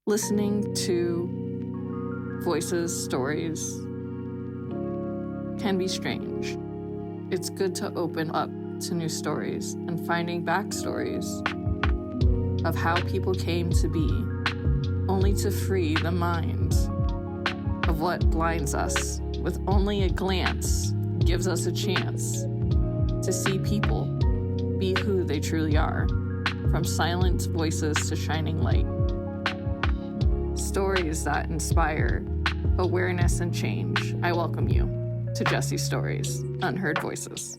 Listening to voices, stories can be strange. It's good to open up to new stories and finding backstories of how people came to be, only to free the mind of what blinds us with only a glance gives us a chance to see people be who they truly are, from silent voices to shining light. Stories that inspire awareness and change. I welcome you to Jessis Stories, Unheard Voices.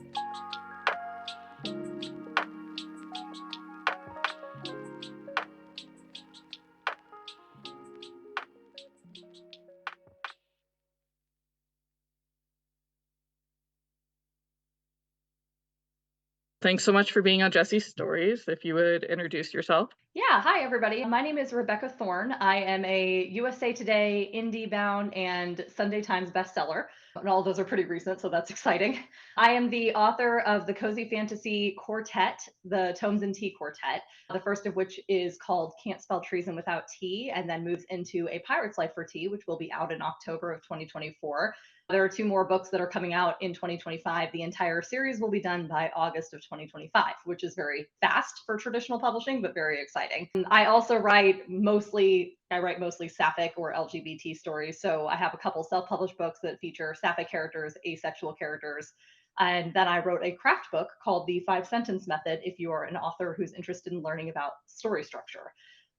Thanks so much for being on Jessis Stories. If you would introduce yourself. Yeah, hi everybody. My name is Rebecca Thorne. I am a USA Today, Indie Bound, and Sunday Times bestseller. And all of those are pretty recent, so that's exciting. I am the author of the Cozy Fantasy Quartet, the Tomes and Tea Quartet, the first of which is called Can't Spell Treason Without Tea, and then moves into A Pirate's Life for Tea, which will be out in October of 2024. There are 2 more books that are coming out in 2025. The entire series will be done by August of 2025, which is very fast for traditional publishing, but very exciting. I also write mostly sapphic or LGBT stories. So I have a couple self-published books that feature sapphic characters, asexual characters. And then I wrote a craft book called The 5-Sentence Method if you are an author who's interested in learning about story structure.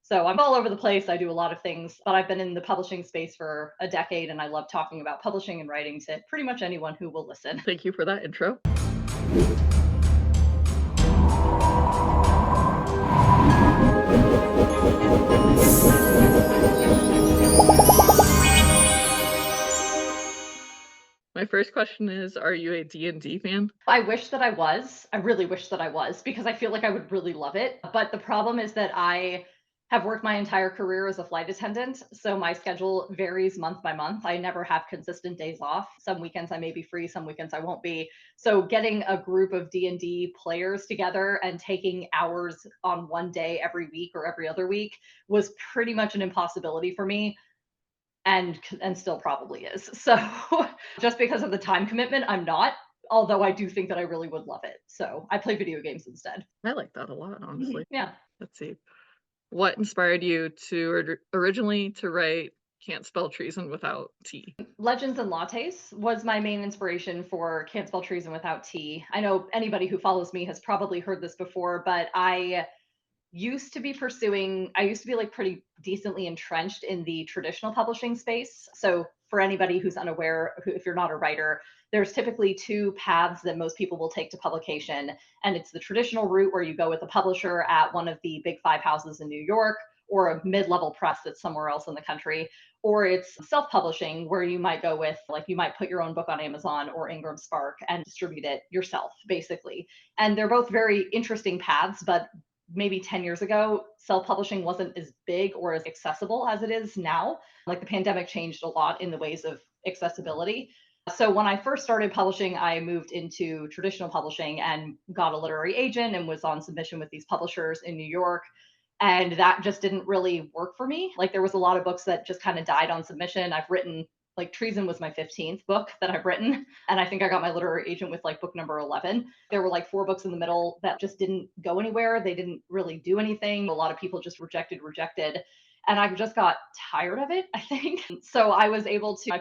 So I'm all over the place. I do a lot of things, but I've been in the publishing space for a decade, and I love talking about publishing and writing to pretty much anyone who will listen. Thank you for that intro. My first question is, are you a D&D fan? I wish that I was. I really wish that I was, because I feel like I would really love it. But the problem is that I have worked my entire career as a flight attendant, so my schedule varies month by month. I never have consistent days off. Some weekends I may be free, some weekends I won't be. So getting a group of D&D players together and taking hours on one day every week or every other week was pretty much an impossibility for me. And still probably is. So just because of the time commitment, I'm not, although I do think that I really would love it. So I play video games instead. I like that a lot, honestly. Yeah. Let's see. What inspired you to originally to write Can't Spell Treason Without Tea? Legends and Lattes was my main inspiration for Can't Spell Treason Without Tea. I know anybody who follows me has probably heard this before, but I used to be like pretty decently entrenched in the traditional publishing space. So for anybody who's unaware, if you're not a writer, there's typically 2 paths that most people will take to publication. And it's the traditional route where you go with a publisher at one of the big 5 houses in New York, or a mid-level press that's somewhere else in the country, or it's self-publishing where you might go with, like, you might put your own book on Amazon or Ingram Spark and distribute it yourself, basically. And they're both very interesting paths, but maybe 10 years ago, self-publishing wasn't as big or as accessible as it is now. Like, the pandemic changed a lot in the ways of accessibility. So when I first started publishing, I moved into traditional publishing and got a literary agent and was on submission with these publishers in New York. And that just didn't really work for me. Like, there was a lot of books that just kind of died on submission. I've written, like, Treason was my 15th book that I've written. And I think I got my literary agent with like book number 11. There were like 4 books in the middle that just didn't go anywhere. They didn't really do anything. A lot of people just rejected. And I just got tired of it, I think. So I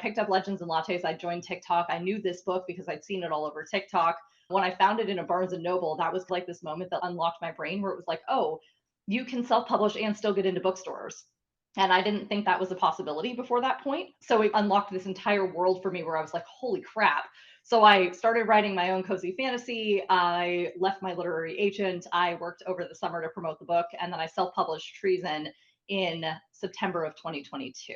picked up Legends and Lattes. I joined TikTok. I knew this book because I'd seen it all over TikTok. When I found it in a Barnes and Noble, that was like this moment that unlocked my brain, where it was like, oh, you can self-publish and still get into bookstores. And I didn't think that was a possibility before that point. So it unlocked this entire world for me where I was like, holy crap. So I started writing my own cozy fantasy. I left my literary agent. I worked over the summer to promote the book. And then I self-published Treason in September of 2022.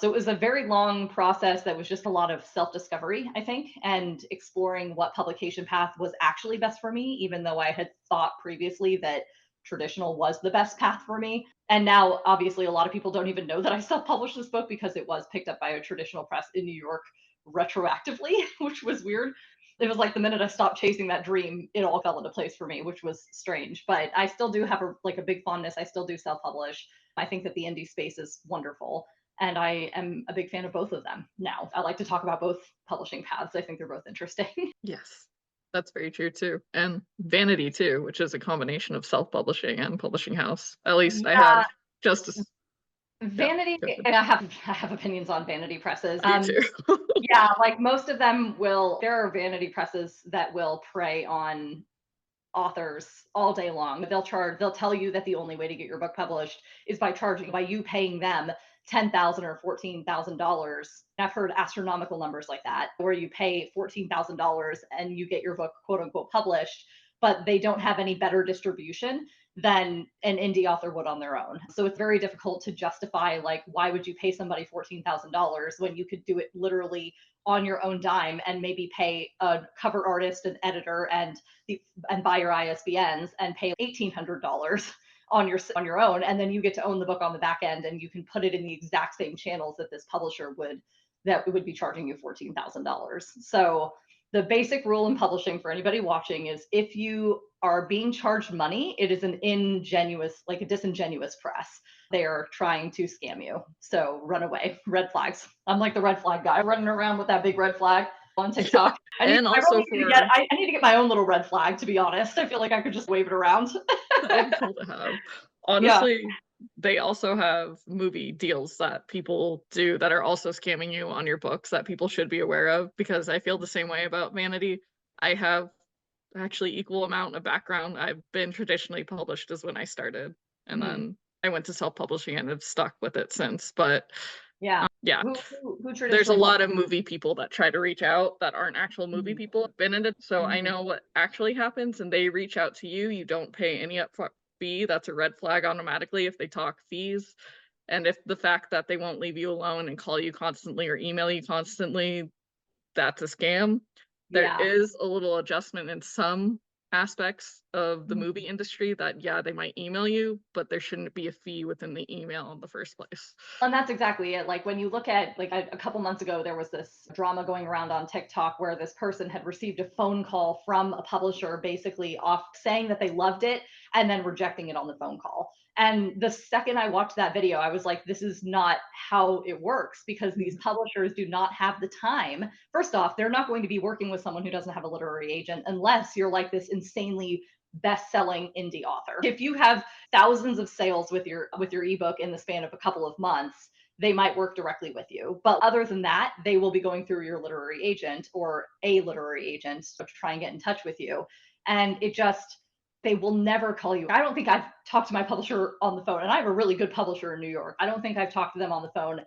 So it was a very long process that was just a lot of self-discovery, I think, and exploring what publication path was actually best for me, even though I had thought previously that traditional was the best path for me. And now, obviously, a lot of people don't even know that I self-published this book because it was picked up by a traditional press in New York retroactively, which was weird. It was like the minute I stopped chasing that dream, it all fell into place for me, which was strange. But I still do have a big fondness. I still do self-publish. I think that the indie space is wonderful. And I am a big fan of both of them now. I like to talk about both publishing paths. I think they're both interesting. Yes, that's very true too. And Vanity too, which is a combination of self-publishing and publishing house. At least I Yeah, have Justice. Yeah, Vanity, go ahead. and I have opinions on vanity presses. Me too. Yeah, like most of them will, there are vanity presses that will prey on authors all day long. They'll tell you that the only way to get your book published is by you paying them $10,000 or $14,000. I've heard astronomical numbers like that, where you pay $14,000 and you get your book quote unquote published, but they don't have any better distribution than an indie author would on their own. So it's very difficult to justify, like, why would you pay somebody $14,000 when you could do it literally on your own dime and maybe pay a cover artist, an editor, and buy your ISBNs and pay $1,800 on your own, and then you get to own the book on the back end, and you can put it in the exact same channels that this publisher would be charging you $14,000. So the basic rule in publishing for anybody watching is, if you are being charged money, it is a disingenuous press. They are trying to scam you. So run away. Red flags. I'm like the red flag guy, running around with that big red flag on TikTok. I need to get my own little red flag, to be honest. I feel like I could just wave it around. That'd be cool to have. Honestly, they also have movie deals that people do that are also scamming you on your books that people should be aware of, because I feel the same way about Vanity. I have actually equal amount of background. I've been traditionally published as when I started, and then I went to self-publishing and have stuck with it since. But yeah. Who there's a lot of movie people that try to reach out that aren't actual movie people, been in it. So I know what actually happens, and they reach out to you. You don't pay any upfront fee. That's a red flag automatically if they talk fees. And if the fact that they won't leave you alone and call you constantly or email you constantly, that's a scam. There is a little adjustment in some aspects of the movie industry that, they might email you, but there shouldn't be a fee within the email in the first place. And that's exactly it. Like, when you look at, like, a couple months ago, there was this drama going around on TikTok where this person had received a phone call from a publisher, basically off saying that they loved it and then rejecting it on the phone call. And the second I watched that video, I was like, this is not how it works, because these publishers do not have the time. First off, they're not going to be working with someone who doesn't have a literary agent unless you're like this insanely best-selling indie author. If you have thousands of sales with your ebook in the span of a couple of months, they might work directly with you. But other than that, they will be going through your literary agent or a literary agent to try and get in touch with you. And they will never call you. I don't think I've talked to my publisher on the phone, and I have a really good publisher in New York. I don't think I've talked to them on the phone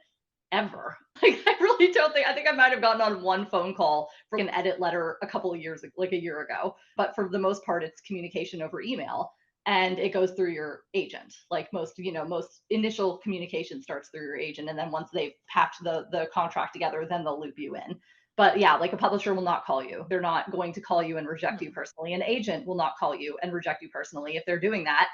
ever. Like, I really don't think. I think I might have gotten on one phone call for an edit letter a couple of years, like a year ago. But for the most part, it's communication over email, and it goes through your agent. Like most initial communication starts through your agent, and then once they've packed the contract together, then they'll loop you in. But yeah, like, a publisher will not call you. They're not going to call you and reject you personally. An agent will not call you and reject you personally. If they're doing that,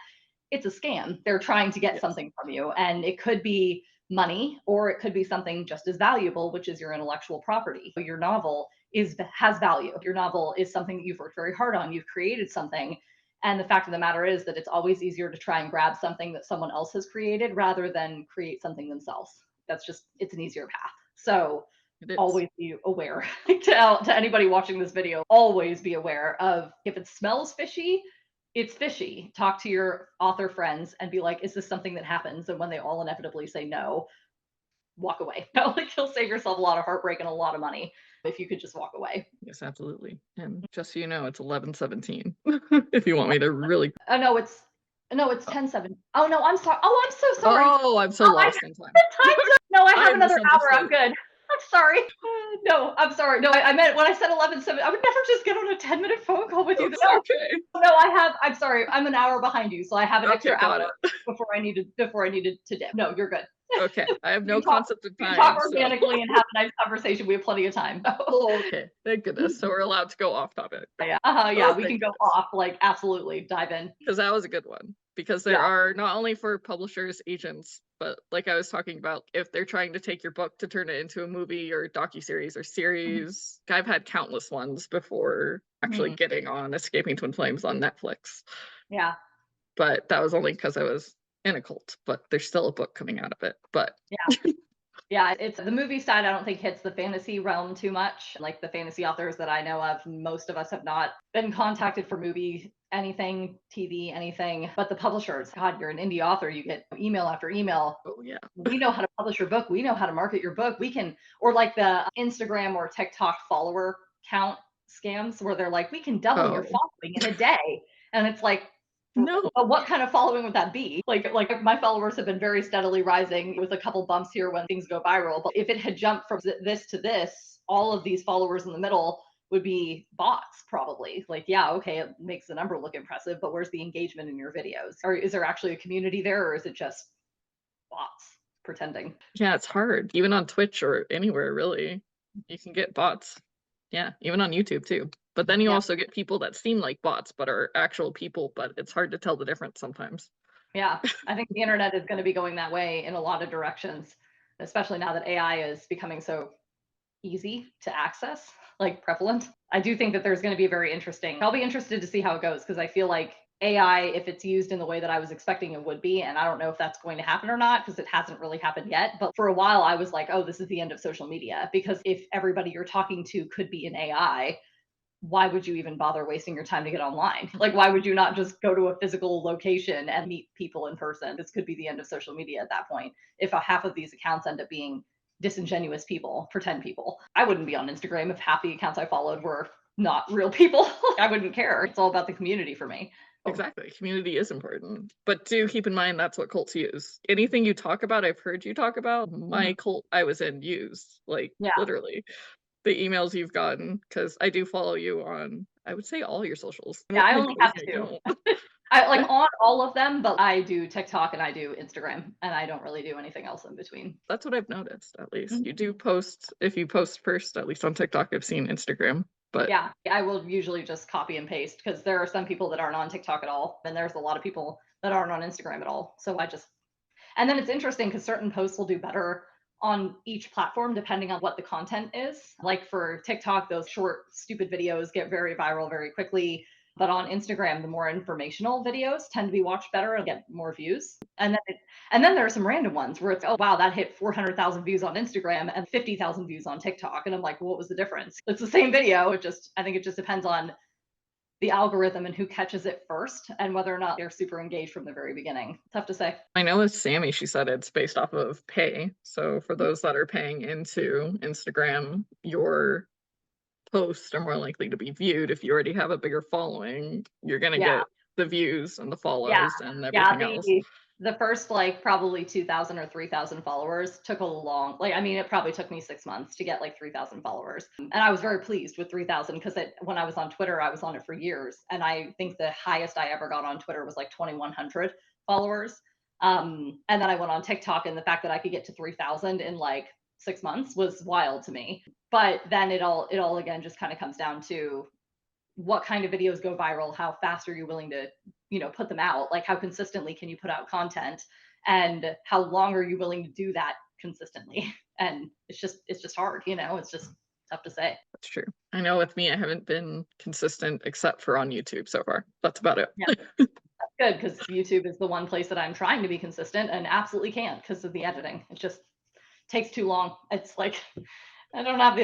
it's a scam. They're trying to get something from you, and it could be money, or it could be something just as valuable, which is your intellectual property. Your novel has value. Your novel is something that you've worked very hard on. You've created something. And the fact of the matter is that it's always easier to try and grab something that someone else has created rather than create something themselves. It's an easier path. So always be aware. To anybody watching this video, always be aware of, if it smells fishy, it's fishy. Talk to your author friends and be like, is this something that happens? And when they all inevitably say no, walk away. Like, you'll save yourself a lot of heartbreak and a lot of money if you could just walk away. Yes, absolutely. And just so you know, it's 11:17. If you want me to really. No, it's 10:07. Oh no, I'm sorry. Oh, I'm so sorry. Oh, I'm so lost in time. No, I have another hour. I'm good. I'm sorry. No, I'm sorry. No, I meant when I said 11:07, I would never just get on a 10-minute phone call with you. Okay. No, I'm sorry. I'm an hour behind you, so I have an extra hour before I needed to dip. No, you're good. Okay, I have no concept of time. We talk organically and have a nice conversation. We have plenty of time. Oh, okay. Thank goodness. So we're allowed to go off topic. Yeah. We can go off. Like, absolutely dive in. Because that was a good one. Because there are not only for publishers, agents, but like I was talking about, if they're trying to take your book to turn it into a movie or docuseries or series. I've had countless ones before actually getting on Escaping Twin Flames on Netflix. Yeah. But that was only because I was in a cult, but there's still a book coming out of it. But Yeah. Yeah, it's the movie side, I don't think hits the fantasy realm too much. Like the fantasy authors that I know of, most of us have not been contacted for movie anything, TV, anything. But the publishers, God, you're an indie author, you get email after email. oh yeah, We know how to publish your book. We know how to market your book. We can, or like the Instagram or TikTok follower count scams where they're like, we can double your oh following in a day. And it's like, no, but what kind of following would that be? Like my followers have been very steadily rising with a couple bumps here when things go viral. But if it had jumped from this to this, all of these followers in the middle would be bots probably. Like, yeah, okay, it makes the number look impressive, but where's the engagement in your videos? Or is there actually a community there, or is it just bots pretending? yeah, it's hard. Even on Twitch or anywhere really, you can get bots. Yeah, even on YouTube too. But then you Yeah. also get people that seem like bots but are actual people, but it's hard to tell the difference sometimes. Yeah, I think the internet is going to be going that way in a lot of directions, especially now that AI is becoming so easy to access, like prevalent. I do think that there's going to be very interesting. I'll be interested to see how it goes because I feel like AI, if it's used in the way that I was expecting it would be, and I don't know if that's going to happen or not because it hasn't really happened yet. But for a while, I was like, oh, this is the end of social media because if everybody you're talking to could be an AI, why would you even bother wasting your time to get online? Like, why would you not just go to a physical location and meet people in person? This could be the end of social media at that point. If a half of these accounts end up being disingenuous people, pretend people, I wouldn't be on Instagram if half the accounts I followed were not real people. I wouldn't care. It's all about the community for me. Exactly. Community is important. But do keep in mind that's what cults use. Anything you talk about, I've heard you talk about, my cult I was in used, like Yeah. literally the emails you've gotten, because I do follow you on, I would say, all your socials. Yeah, I My only have boys two. don't. I like on all of them, but I do TikTok and I do Instagram, and I don't really do anything else in between. That's what I've noticed, at least. Mhm. You do post, if you post first, at least on TikTok, I've seen Instagram. But Yeah, I will usually just copy and paste because there are some people that aren't on TikTok at all, and there's a lot of people that aren't on Instagram at all. So I just, and then it's interesting because certain posts will do better on each platform depending on what the content is. Like for TikTok, those short, stupid videos get very viral very quickly. But on Instagram, the more informational videos tend to be watched better and get more views. And then there are some random ones where it's, oh wow, that hit 400,000 views on Instagram and 50,000 views on TikTok. And I'm like, well, what was the difference? It's the same video. I think it just depends on the algorithm and who catches it first and whether or not they're super engaged from the very beginning. Tough to say. I know with Sammy, she said it's based off of pay. So for those that are paying into Instagram, your posts are more likely to be viewed. If you already have a bigger following, you're going to Yeah. get the views and the Yeah. follows and Yeah. everything else. The first like probably 2,000 or 3,000 followers took a long, like, I mean, it probably took me 6 months to get like 3,000 followers. And I was very pleased with 3,000 because when I was on Twitter, I was on it for years. And I think the highest I ever got on Twitter was like 2,100 followers. And then I went on TikTok, and the fact that I could get to 3,000 in like 6 months was wild to me. But then it all again just kind of comes down to what kind of videos go viral, how fast are you willing to, put them out, like how consistently can you put out content, and how long are you willing to do that consistently. And it's just hard, it's just tough to say. That's true. I know with me, I haven't been consistent except for on YouTube so far. That's about it. Yeah, that's good because YouTube is the one place that I'm trying to be consistent and absolutely can't because of the editing. It just takes too long. It's like I don't have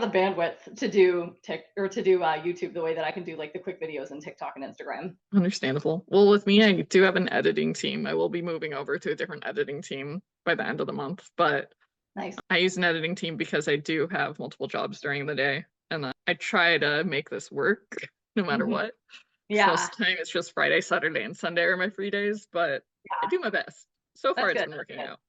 the bandwidth to do YouTube the way that I can do like the quick videos in TikTok and Instagram. Understandable. Well, with me, I do have an editing team. I will be moving over to a different editing team by the end of the month, but Nice. I use an editing team because I do have multiple jobs during the day, and I try to make this work no matter Mhm. what. Yeah, Most of the time, it's just Friday, Saturday, and Sunday are my free days, but I yeah, do my best. So far, that's it's good. been That's working good. out.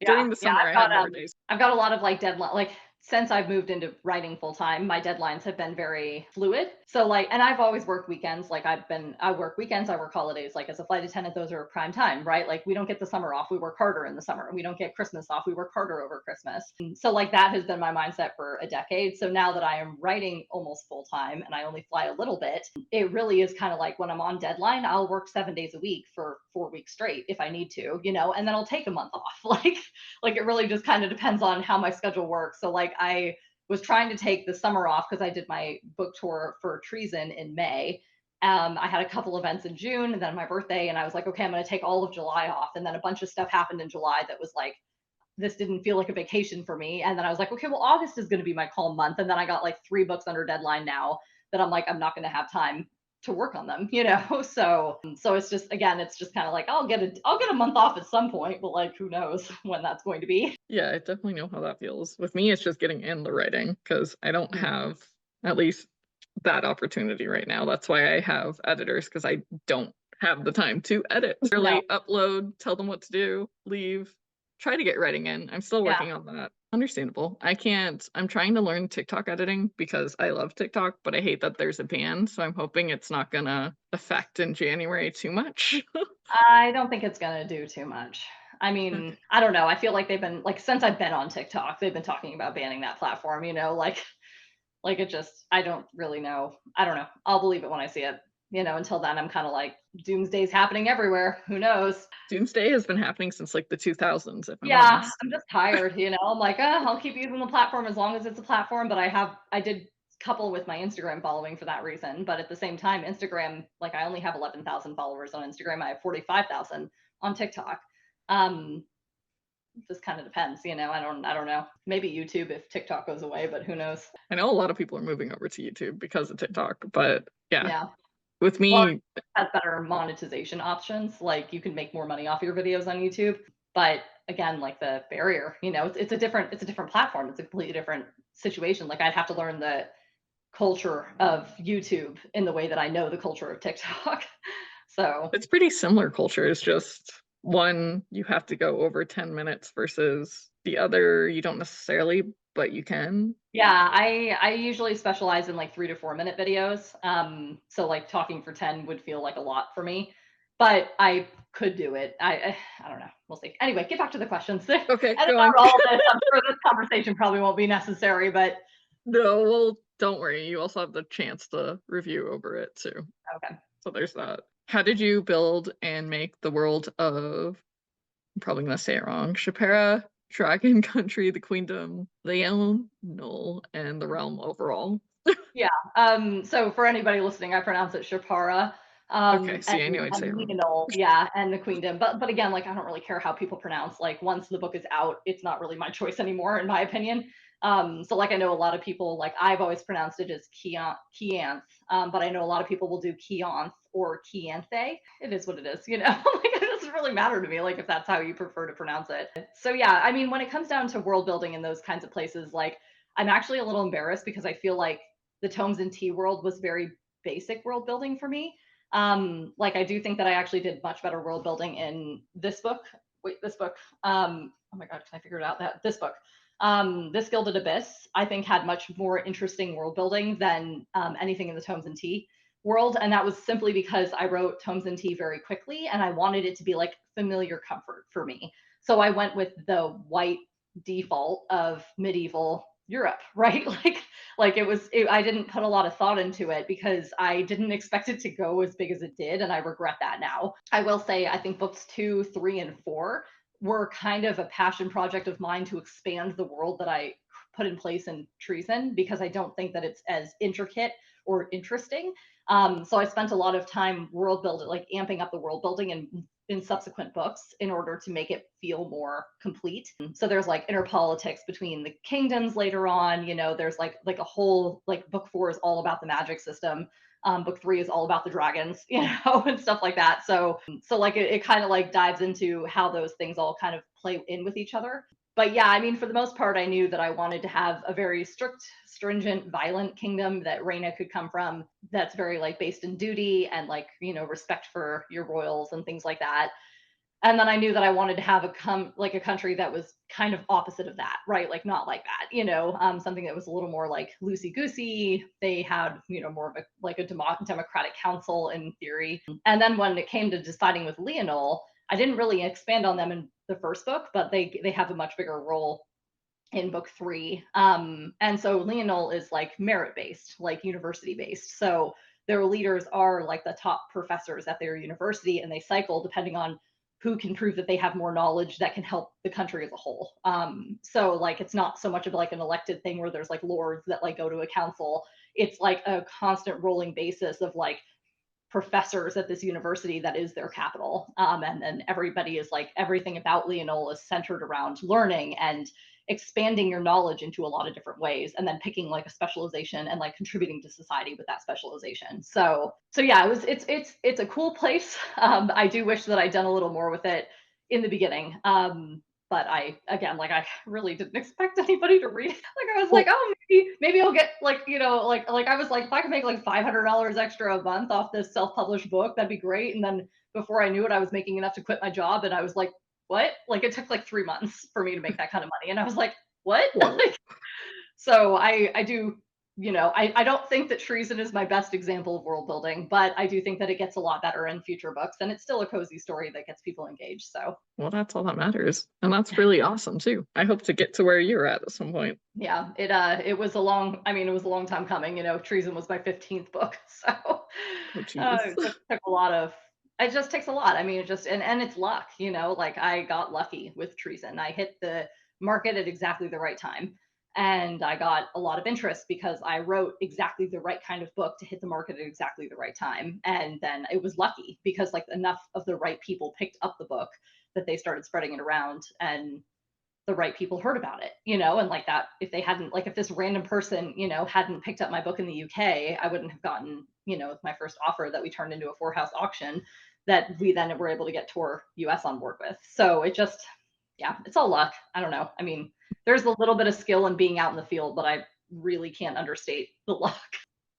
Yeah, During the yeah, summer, I had more days. I've got a lot of like deadline, like since I've moved into writing full time, my deadlines have been very fluid. So like, and I've always worked weekends. Like I work weekends, I work holidays. Like as a flight attendant, those are prime time, right? Like we don't get the summer off. We work harder in the summer. We don't get Christmas off. We work harder over Christmas. And so like that has been my mindset for a decade. So now that I am writing almost full time and I only fly a little bit, it really is kind of like when I'm on deadline, I'll work 7 days a week for 4 weeks straight if I need to, and then I'll take a month off. Like it really just kind of depends on how my schedule works. So like I was trying to take the summer off because I did my book tour for Treason in May. I had a couple events in June and then my birthday, and I was like, okay, I'm going to take all of July off. And then a bunch of stuff happened in July that was like, this didn't feel like a vacation for me. And then I was like, okay, well, August is going to be my calm month. And then I got like 3 books under deadline now that I'm like, I'm not going to have time to work on them, you know? So it's just, again, it's just kind of like, I'll get a month off at some point, but like, who knows when that's going to be. Yeah, I definitely know how that feels. With me, it's just getting in the writing because I don't have at least that opportunity right now. That's why I have editors, because I don't have the time to edit. Really upload, tell them what to do, leave, try to get writing in. I'm still working on that. Understandable. I'm trying to learn TikTok editing because I love TikTok, but I hate that there's a ban. So I'm hoping it's not gonna affect in January too much. I don't think it's going to do too much. I mean, I don't know. I feel like they've been like, since I've been on TikTok, they've been talking about banning that platform, you know, like it just, I don't really know. I don't know. I'll believe it when I see it. You know, until then, I'm kind of like, doomsday's happening everywhere. Who knows? Doomsday has been happening since like the 2000s, if I'm Yeah, honest. I'm just tired, you know. I'm like, I'll keep using the platform as long as it's a platform, but I did couple with my Instagram following for that reason, but at the same time, Instagram, like I only have 11,000 followers on Instagram. I have 45,000 on TikTok. Um just kind of depends, you know. I don't know. Maybe YouTube if TikTok goes away, but who knows? I know a lot of people are moving over to YouTube because of TikTok, but yeah, Yeah. with Well, me, it has better monetization options. Like you can make more money off your videos on YouTube, but again, like the barrier, you know, it's a different platform. It's a completely different situation. Like I'd have to learn the culture of YouTube in the way that I know the culture of TikTok. So it's pretty similar culture. It's just one, you have to go over 10 minutes versus the other, you don't necessarily, but you can. yeah, I usually specialize in like 3 to 4 minute videos. So like talking for 10 would feel like a lot for me, but I could do it. I don't know. We'll see. Anyway, get back to the questions. Edit Okay, out go on. all of this. I'm sure this conversation probably won't be necessary, but No, well, don't worry. You also have the chance to review over it too. okay. So there's that. How did you build and make the world of, I'm probably going to say it wrong, Shapera, Dragon Country, the Queendom, Leon, Null, and the realm overall? Yeah. So for anybody listening, I pronounce it Shapara. Okay, see, I knew I'd say it And wrong. Leonel, yeah, and the Queendom. But again, like I don't really care how people pronounce. Like once the book is out, it's not really my choice anymore, in my opinion. So like I know a lot of people, like I've always pronounced it as Keanth, but I know a lot of people will do Keonth or Keanthe. It is what it is, you know. Like it doesn't really matter to me, like if that's how you prefer to pronounce it. So yeah, I mean, when it comes down to world building in those kinds of places, like I'm actually a little embarrassed because I feel like the Tomes and Tea world was very basic world building for me. Like I do think that I actually did much better world building in this book. Wait, this book. Oh my god, can I figure it out? That this book. This Gilded Abyss, I think, had much more interesting world building than anything in the Tomes and Tea world, and that was simply because I wrote Tomes and Tea very quickly, and I wanted it to be like familiar comfort for me. So I went with the white default of medieval Europe, right? Like I didn't put a lot of thought into it because I didn't expect it to go as big as it did, and I regret that now. I will say I think books 2, 3, and 4 were kind of a passion project of mine to expand the world that I put in place in Treason, because I don't think that it's as intricate or interesting. So I spent a lot of time world building, like amping up the world building in subsequent books in order to make it feel more complete. So there's like inner politics between the kingdoms later on, you know, there's like a whole, like book 4 is all about the magic system. Book 3 is all about the dragons, you know, and stuff like that. So like it kind of like dives into how those things all kind of play in with each other. But yeah, I mean, for the most part, I knew that I wanted to have a very strict, stringent, violent kingdom that Reyna could come from, that's very like based in duty and like, you know, respect for your royals and things like that. And then I knew that I wanted to have a country that was kind of opposite of that, right? Like not like that, you know, something that was a little more like loosey goosey. They had, you know, more of a democratic council in theory. And then when it came to deciding with Leonel, I didn't really expand on them in the first book, but they have a much bigger role in book 3. And so Leonel is like merit based, like university based. So their leaders are like the top professors at their university, and they cycle depending on who can prove that they have more knowledge that can help the country as a whole. So like it's not so much of like an elected thing where there's like lords that like go to a council. It's like a constant rolling basis of like professors at this university that is their capital. And then everybody is like, everything about Leonol is centered around learning and expanding your knowledge into a lot of different ways, and then picking like a specialization and like contributing to society with that specialization. So yeah, it's a cool place. I do wish that I'd done a little more with it in the beginning. But I, again, like, I really didn't expect anybody to read it. Like, I was like, oh, maybe I'll get like, like I was like, if I could make like $500 extra a month off this self-published book, that'd be great. And then before I knew it, I was making enough to quit my job, and I was like, what? Like, it took like 3 months for me to make that kind of money, and I was like, what? Like, so I do, I don't think that Treason is my best example of world building, but I do think that it gets a lot better in future books, and it's still a cozy story that gets people engaged. So, well, that's all that matters. And that's really awesome too. I hope to get to where you're at some point. Yeah, it was a long, it was a long time coming. Treason was my 15th book. So Oh, geez. it took a lot of, it just takes a lot. It just, and it's luck, like I got lucky with Treason. I hit the market at exactly the right time. And I got a lot of interest because I wrote exactly the right kind of book to hit the market at exactly the right time. And then it was lucky because like enough of the right people picked up the book that they started spreading it around, and the right people heard about it, and like that, if they hadn't, like, if this random person, hadn't picked up my book in the UK, I wouldn't have gotten, my first offer that we turned into a 4-house auction that we then were able to get Tour US on board with. So it just, yeah, it's all luck. I don't know. There's a little bit of skill in being out in the field, but I really can't understate the luck.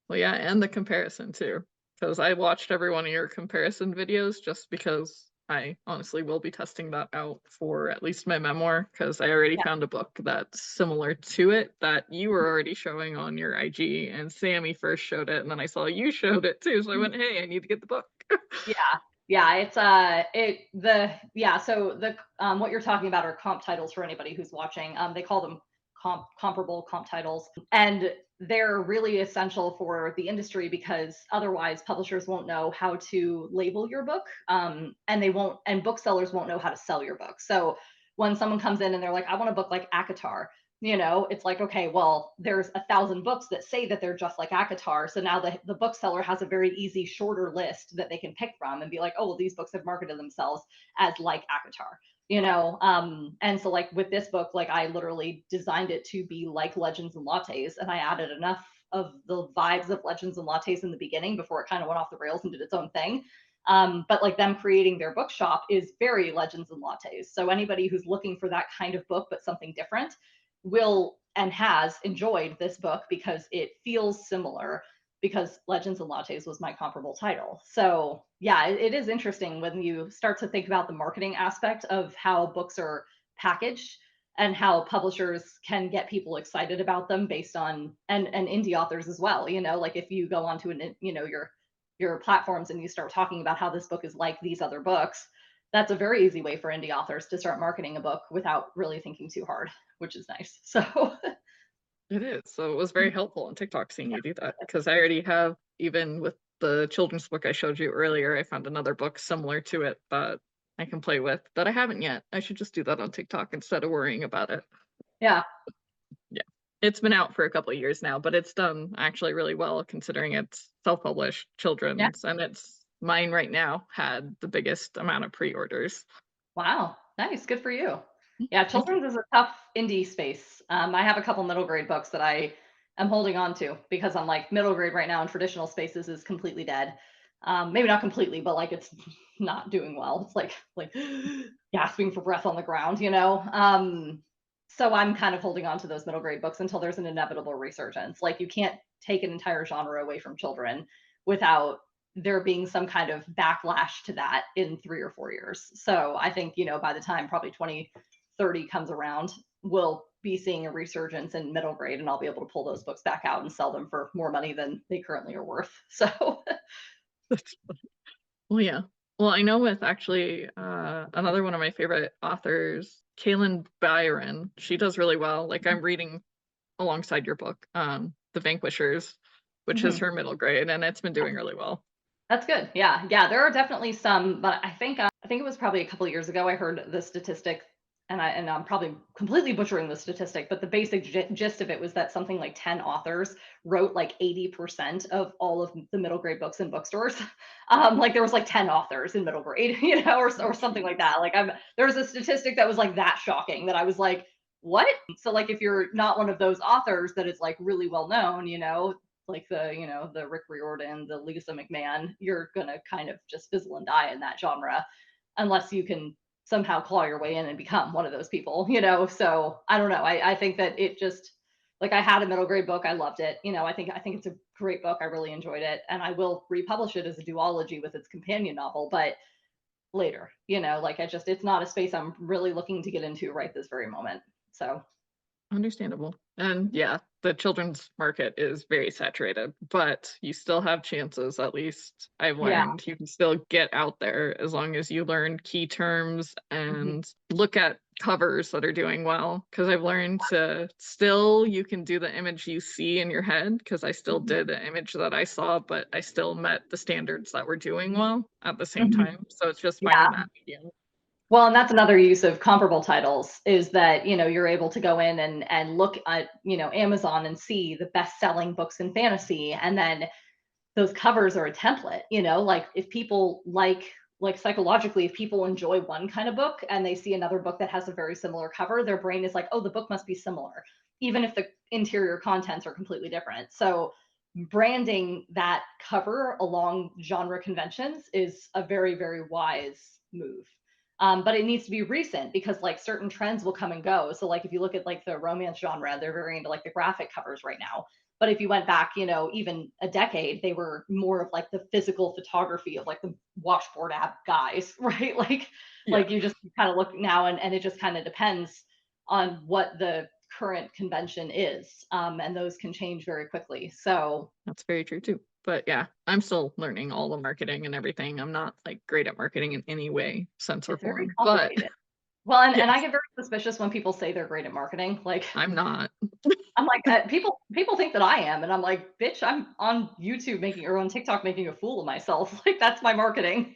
Well, yeah, and the comparison too, because I watched every one of your comparison videos just because I honestly will be testing that out for at least my memoir, because I already found a book that's similar to it that you were already showing on your IG, and Sammy first showed it, and then I saw you showed it too, so I went, hey, I need to get the book. Yeah, it's so the what you're talking about are comp titles for anybody who's watching. They call them comparable comp titles, and they're really essential for the industry because otherwise publishers won't know how to label your book, and booksellers won't know how to sell your book. So when someone comes in and they're like, I want a book like ACOTAR, it's like, okay, well, there's 1,000 books that say that they're just like ACOTAR. So now the bookseller has a very easy, shorter list that they can pick from and be like, oh, well, these books have marketed themselves as like ACOTAR, and so like with this book, like I literally designed it to be like Legends and Lattes, and I added enough of the vibes of Legends and Lattes in the beginning before it kind of went off the rails and did its own thing. But like them creating their bookshop is very Legends and Lattes. So anybody who's looking for that kind of book, but something different, will and has enjoyed this book because it feels similar, because Legends and Lattes was my comparable title. So yeah, it is interesting when you start to think about the marketing aspect of how books are packaged and how publishers can get people excited about them based on, and indie authors as well, like if you go onto your platforms and you start talking about how this book is like these other books, that's a very easy way for indie authors to start marketing a book without really thinking too hard, which is nice. So It is. So it was very helpful on TikTok seeing you do that, because I already have, even with the children's book I showed you earlier, I found another book similar to it that I can play with that I haven't yet. I should just do that on TikTok instead of worrying about it. yeah. Yeah. It's been out for a couple of years now, but it's done actually really well considering it's self-published children's, and it's mine right now had the biggest amount of pre-orders. Wow. Nice. Good for you. Yeah, children's is a tough indie space. I have a couple middle grade books that I am holding on to because I'm like, middle grade right now in traditional spaces is completely dead. Maybe not completely, but like it's not doing well. It's like gasping for breath on the ground, so I'm kind of holding on to those middle grade books until there's an inevitable resurgence. Like you can't take an entire genre away from children without there being some kind of backlash to that in 3 or 4 years. So I think, by the time probably 2030 comes around, we'll be seeing a resurgence in middle grade, and I'll be able to pull those books back out and sell them for more money than they currently are worth. So Well, yeah. Well, I know with actually another one of my favorite authors, Kaylin Byron, she does really well. Like I'm reading alongside your book, The Vanquishers, which is her middle grade, and it's been doing really well. That's good. Yeah. There are definitely some, but I think it was probably a couple of years ago I heard the statistic and I'm probably completely butchering the statistic, but the basic gist of it was that something like 10 authors wrote like 80% of all of the middle grade books in bookstores. Like there was like 10 authors in middle grade, or something like that. Like there was a statistic that was like that shocking that I was like, what? So like if you're not one of those authors that is like really well known, like the Rick Riordan, the Lisa McMahon, you're gonna kind of just fizzle and die in that genre unless you can somehow claw your way in and become one of those people, So I don't know. I think that it just like I had a middle grade book, I loved it. I think it's a great book. I really enjoyed it. And I will republish it as a duology with its companion novel, but later, like it's not a space I'm really looking to get into right this very moment. So Understandable. And yeah, the children's market is very saturated, but you still have chances, at least I've yeah. learned. You can still get out there as long as you learn key terms Mhm. and look at covers that are doing well. Because I've learned to still, you can do the image you see in your head, because I still Mhm. did the image that I saw, but I still met the standards that were doing well at the same Mhm. time. So it's just Yeah. finding that medium. Well, and that's another use of comparable titles is that, you're able to go in and look at, Amazon and see the best-selling books in fantasy, and then those covers are a template, like if people like psychologically, if people enjoy one kind of book and they see another book that has a very similar cover, their brain is like, oh, the book must be similar, even if the interior contents are completely different. So branding that cover along genre conventions is a very, very wise move. But it needs to be recent because like certain trends will come and go. So like if you look at like the romance genre, they're very into like the graphic covers right now. But if you went back, even a decade, they were more of like the physical photography of like the washboard app guys, right? Yeah, Like you just kind of look now, and it just kind of depends on what the current convention is, and those can change very quickly. So that's very true too. But yeah, I'm still learning all the marketing and everything. I'm not like great at marketing in any way, sense, or it's very form. But complicated. Well, and I yes, get very suspicious when people say they're great at marketing. Like I'm not. I'm like, people think that I am, and I'm like, bitch, I'm on YouTube making or on TikTok making a fool of myself. Like that's my marketing,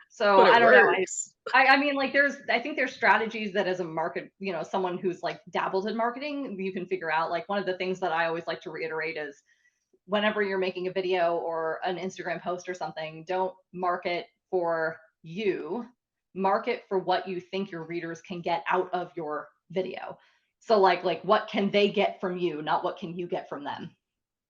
So But I it don't know. works. I mean, like, I think there's strategies that as a market, someone who's like dabbled in marketing, you can figure out. Like one of the things that I always like to reiterate is whenever you're making a video or an Instagram post or something, don't market for you, market for what you think your readers can get out of your video. So like what can they get from you, not what can you get from them?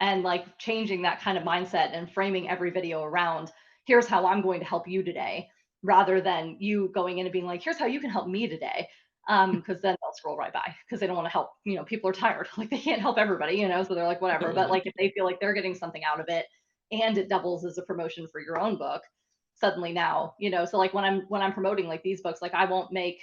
And like changing that kind of mindset and framing every video around here's how I'm going to help you today rather than you going in and being like here's how you can help me today, because then they'll scroll right by because they don't want to help. People are tired. Like they can't help everybody, so they're like whatever. But Totally. like if they feel like they're getting something out of it and it doubles as a promotion for your own book, suddenly now, so like when I'm promoting like these books, like I won't make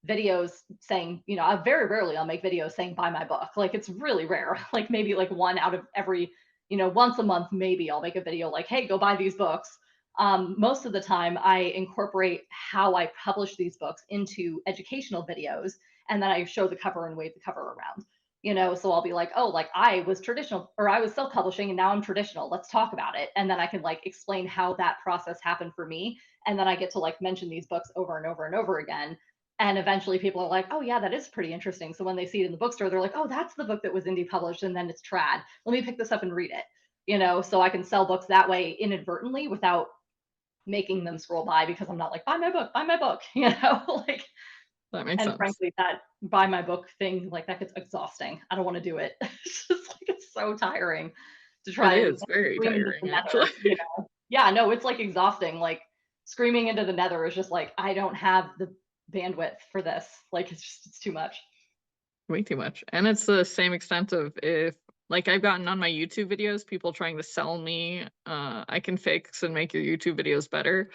videos saying, I very rarely I'll make videos saying buy my book. Like it's really rare. Like maybe like one out of every, once a month, maybe I'll make a video like, hey, go buy these books. Most of the time I incorporate how I publish these books into educational videos. And then I show the cover and wave the cover around, so I'll be like, oh, like I was traditional or I was self-publishing and now I'm traditional. Let's talk about it. And then I can like explain how that process happened for me. And then I get to like mention these books over and over and over again, and eventually people are like, oh, yeah, that is pretty interesting. So when they see it in the bookstore, they're like, oh, that's the book that was indie published and then it's trad. Let me pick this up and read it, so I can sell books that way inadvertently without making them scroll by because I'm not like, buy my book, like, That makes and sense. frankly, that buy my book thing, like that gets exhausting. I don't want to do it. It's just like, it's so tiring to It try and is very scream into tiring, the actually. nether. Yeah, no, it's like exhausting. Like screaming into the nether is just like, I don't have the bandwidth for this. Like it's too much. Way too much. And it's the same extent of if like I've gotten on my YouTube videos, people trying to sell me, I can fix and make your YouTube videos better.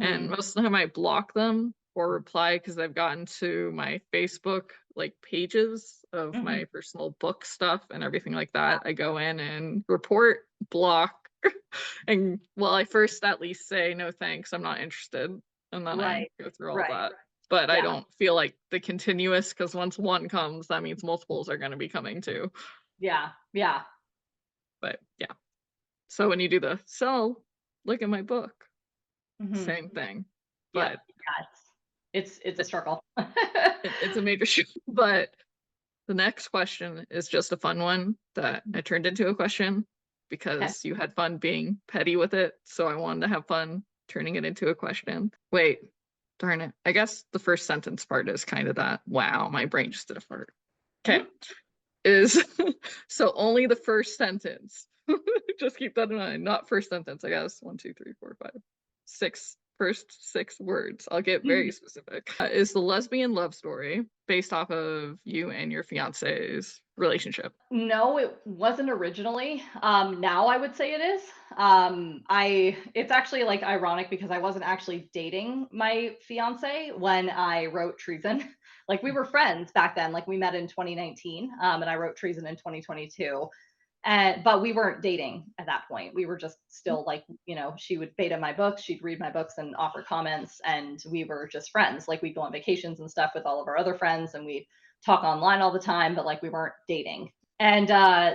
And Hmm. most of the time I block them or reply because I've gotten to my Facebook like pages of Hmm. my personal book stuff and everything like that. I go in and report, block, and well, I first at least say no thanks, I'm not interested. And then I Right. go through all Right. that. But I Yeah. don't feel like the continuous because once one comes, that means multiples are going to be coming too. Yeah. Yeah. But yeah. So when you do the sell, look at my book, Hmm. same thing. Yep. But Yes. it's a struggle. It's a major shift. But the next question is just a fun one that I turned into a question Okay. because you had fun being petty with it. So I wanted to have fun turning it into a question. Wait, darn it. I guess the first sentence part is kind of that. Wow, my brain just did a fart. Okay. Mhm. Is so only the first sentence. Just keep that in mind. Not first sentence, I guess. 1, 2, 3, 4, 5, 6. First 6 words. I'll get very specific. Is the lesbian love story based off of you and your fiance's relationship? No, it wasn't originally. Now I would say it is. It's actually like ironic because I wasn't actually dating my fiance when I wrote Treason. Like we were friends back then. Like we met in 2019, and I wrote Treason in 2022. And but we weren't dating at that point. We were just still like, she would beta my books, she'd read my books and offer comments, and we were just friends. Like we'd go on vacations and stuff with all of our other friends, and we'd talk online all the time, but like we weren't dating. And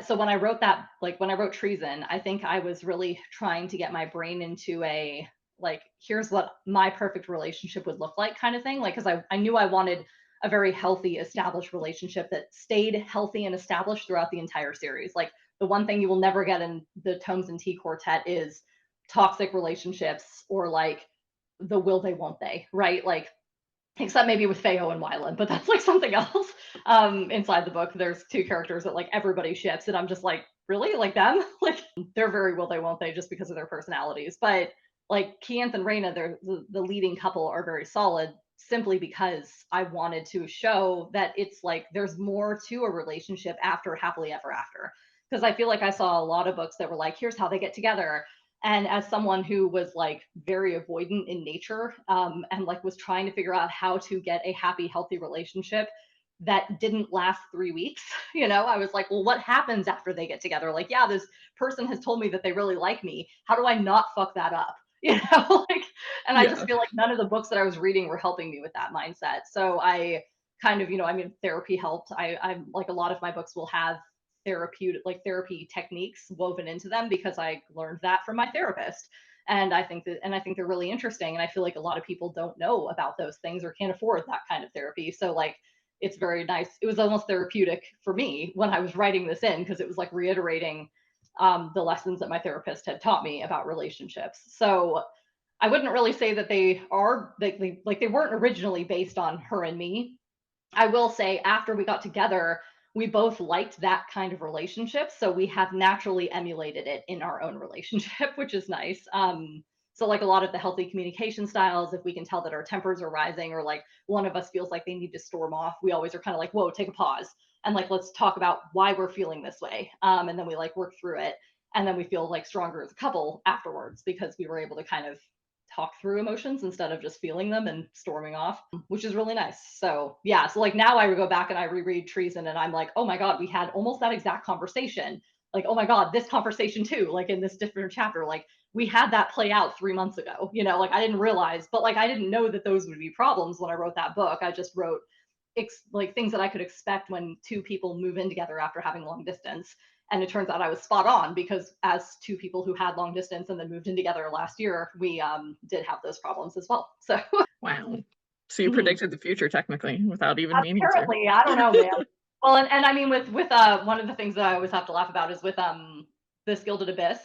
so when I wrote that, like when I wrote Treason, I think I was really trying to get my brain into a like, here's what my perfect relationship would look like kind of thing. Like, because I knew I wanted a very healthy, established relationship that stayed healthy and established throughout the entire series. Like, the one thing you will never get in the Tomes and Tea quartet is toxic relationships or like the will they, won't they, right? Like, except maybe with Feo and Wylan, but that's like something else. Inside the book, there's two characters that like everybody ships, and I'm just like, really, like them? Like they're very will they, won't they, just because of their personalities. But like Keanth and Reyna, they're the leading couple, are very solid simply because I wanted to show that it's like there's more to a relationship after happily ever after. Because I feel like I saw a lot of books that were like, here's how they get together, and as someone who was like very avoidant in nature, and like was trying to figure out how to get a happy, healthy relationship that didn't last 3 weeks, I was like, well, what happens after they get together? Like, yeah, this person has told me that they really like me. How do I not fuck that up? Like, and I just Yeah. feel like none of the books that I was reading were helping me with that mindset. So I kind of, I mean, therapy helped. I'm like, a lot of my books will have therapy techniques woven into them because I learned that from my therapist. And I think they're really interesting. And I feel like a lot of people don't know about those things or can't afford that kind of therapy. So like it's very nice. It was almost therapeutic for me when I was writing this in because it was like reiterating the lessons that my therapist had taught me about relationships. So I wouldn't really say that they weren't originally based on her and me. I will say after we got together, we both liked that kind of relationship. So we have naturally emulated it in our own relationship, which is nice. So like a lot of the healthy communication styles, if we can tell that our tempers are rising or like one of us feels like they need to storm off, we always are kind of like, whoa, take a pause. And like, let's talk about why we're feeling this way. And then we like work through it. And then we feel like stronger as a couple afterwards because we were able to kind of talk through emotions instead of just feeling them and storming off, which is really nice. So yeah, so like now I would go back and I reread Treason and I'm like, oh my God, we had almost that exact conversation. Like, oh my God, this conversation too, like in this different chapter, like we had that play out 3 months ago, like I didn't realize, but like I didn't know that those would be problems when I wrote that book. I just wrote like things that I could expect when two people move in together after having long distance. And it turns out I was spot on because as two people who had long distance and then moved in together last year, we did have those problems as well. So Wow. So you predicted the future technically without even meaning to. apparently, I don't know, man. Well, and I mean with one of the things that I always have to laugh about is with this Gilded Abyss.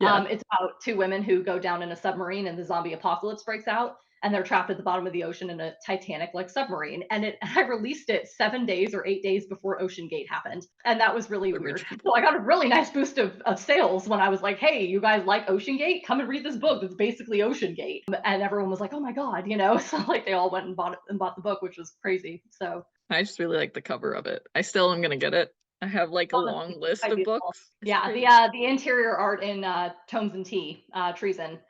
Yeah. It's about two women who go down in a submarine and the zombie apocalypse breaks out and they're trapped at the bottom of the ocean in a Titanic like submarine. And I released it 7 days or 8 days before Ocean Gate happened. And that was really The weird. rich people. So I got a really nice boost of sales when I was like, hey, you guys like Ocean Gate? Come and read this book. It's basically Ocean Gate. And everyone was like, oh my God, So like they all went and bought the book, which was crazy. So I just really like the cover of it. I still am gonna get it. I have like a long list of books. yeah, the interior art in Tomes and Tea, Treason,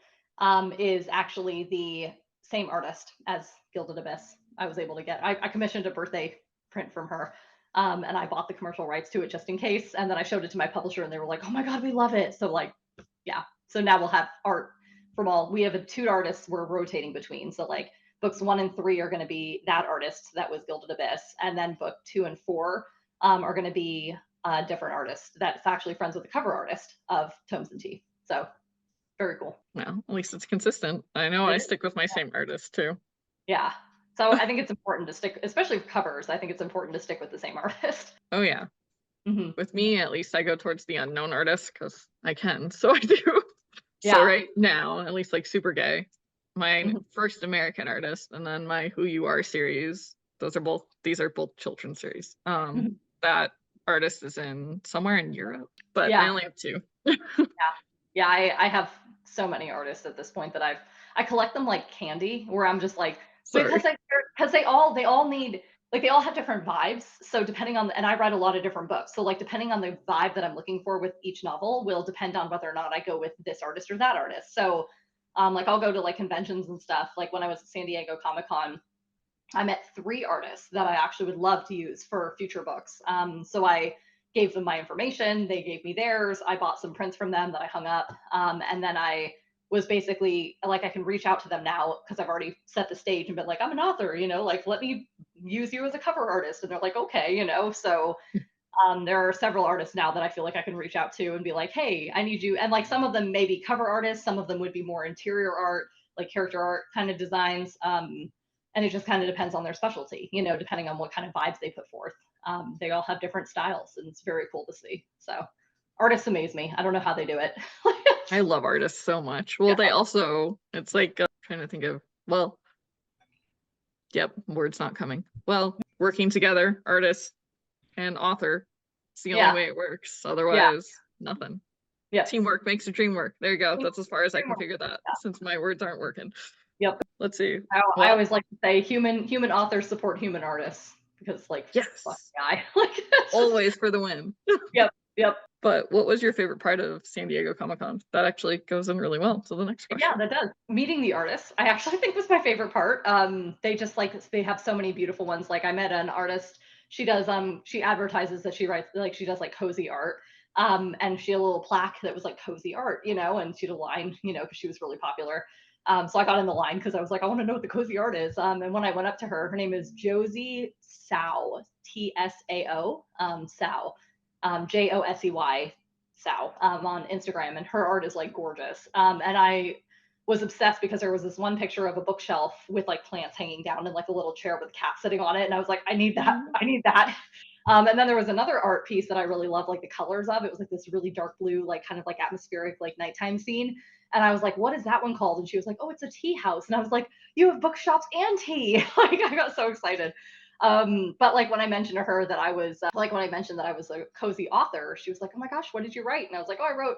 is actually the same artist as Gilded Abyss. I was able to get. I commissioned a birthday print from her, and I bought the commercial rights to it just in case. And then I showed it to my publisher, and they were like, "Oh my God, we love it!" So like, yeah. So now we'll have art from all. We have two artists we're rotating between. So like, books 1 and 3 are going to be that artist that was Gilded Abyss, and then book 2 and 4 are going to be a different artist that's actually friends with the cover artist of Tomes and Tea. So very cool. Well, at least it's consistent. I know I stick with my same artist too. Yeah. So I think it's important to stick, especially for covers. I think it's important to stick with the same artist. Oh yeah. Hmm. With me, at least, I go towards the unknown artist because I can, so I do. So Yeah. right now, at least like Super Gay, my Hmm. first American artist, and then my Who You Are series. These are both children's series. Hmm. That artist is in somewhere in Europe, but I Yeah. only have two. Yeah. Yeah. I have so many artists at this point that I collect them like candy, where I'm just like, because Sorry. they all need, like, they all have different vibes. So depending on, and I write a lot of different books. So like depending on the vibe that I'm looking for with each novel will depend on whether or not I go with this artist or that artist. So like I'll go to like conventions and stuff. Like when I was at San Diego Comic-Con, I met three artists that I actually would love to use for future books. So I gave them my information, they gave me theirs. I bought some prints from them that I hung up. And then I was basically like, I can reach out to them now because I've already set the stage and been like, I'm an author, like let me use you as a cover artist. And they're like, okay. So there are several artists now that I feel like I can reach out to and be like, hey, I need you. And like some of them may be cover artists, some of them would be more interior art, like character art kind of designs. And it just kind of depends on their specialty, depending on what kind of vibes they put forth. They all have different styles, and it's very cool to see. So artists amaze me. I don't know how they do it. I love artists so much. Well, they Yeah. also, it's like, trying to think of, well, yep, word's not coming. Well, working together, artist and author. It's the only Yeah. way it works. Yeah. Otherwise, nothing. Yep. Teamwork makes the dream work. There you go. That's as far as I can Teamwork. figure that, Yeah. since my words aren't working. Yep. Let's see. I Well, always like to say human authors support human artists because like fuck yes, guy. Like it's just, always for the win. yep. Yep. But what was your favorite part of San Diego Comic-Con? That actually goes in really well to the next Yeah, question. that does. Meeting the artists, I actually think was my favorite part. They just like they have so many beautiful ones. Like I met an artist. She advertises that she writes like she does like cozy art. And she had a little plaque that was like cozy art, and she had a line, because she was really popular. So I got in the line because I was like, I want to know what the cozy art is. And when I went up to her, her name is Josie Sao, Tsao, Sao, Jossey. Sao on Instagram, and her art is like gorgeous. And I was obsessed because there was this one picture of a bookshelf with like plants hanging down and like a little chair with a cat sitting on it, and I was like, I need that. Mhm. I need that. And then there was another art piece that I really loved, like the colors of. It was like this really dark blue, like kind of like atmospheric, like nighttime scene. And I was like, what is that one called? And she was like, oh, it's a tea house. And I was like, you have bookshops and tea. Like I got so excited. But like when I mentioned to her that I was when I mentioned that I was a cozy author, she was like, "Oh my gosh, what did you write?" And I was like, "Oh, I wrote,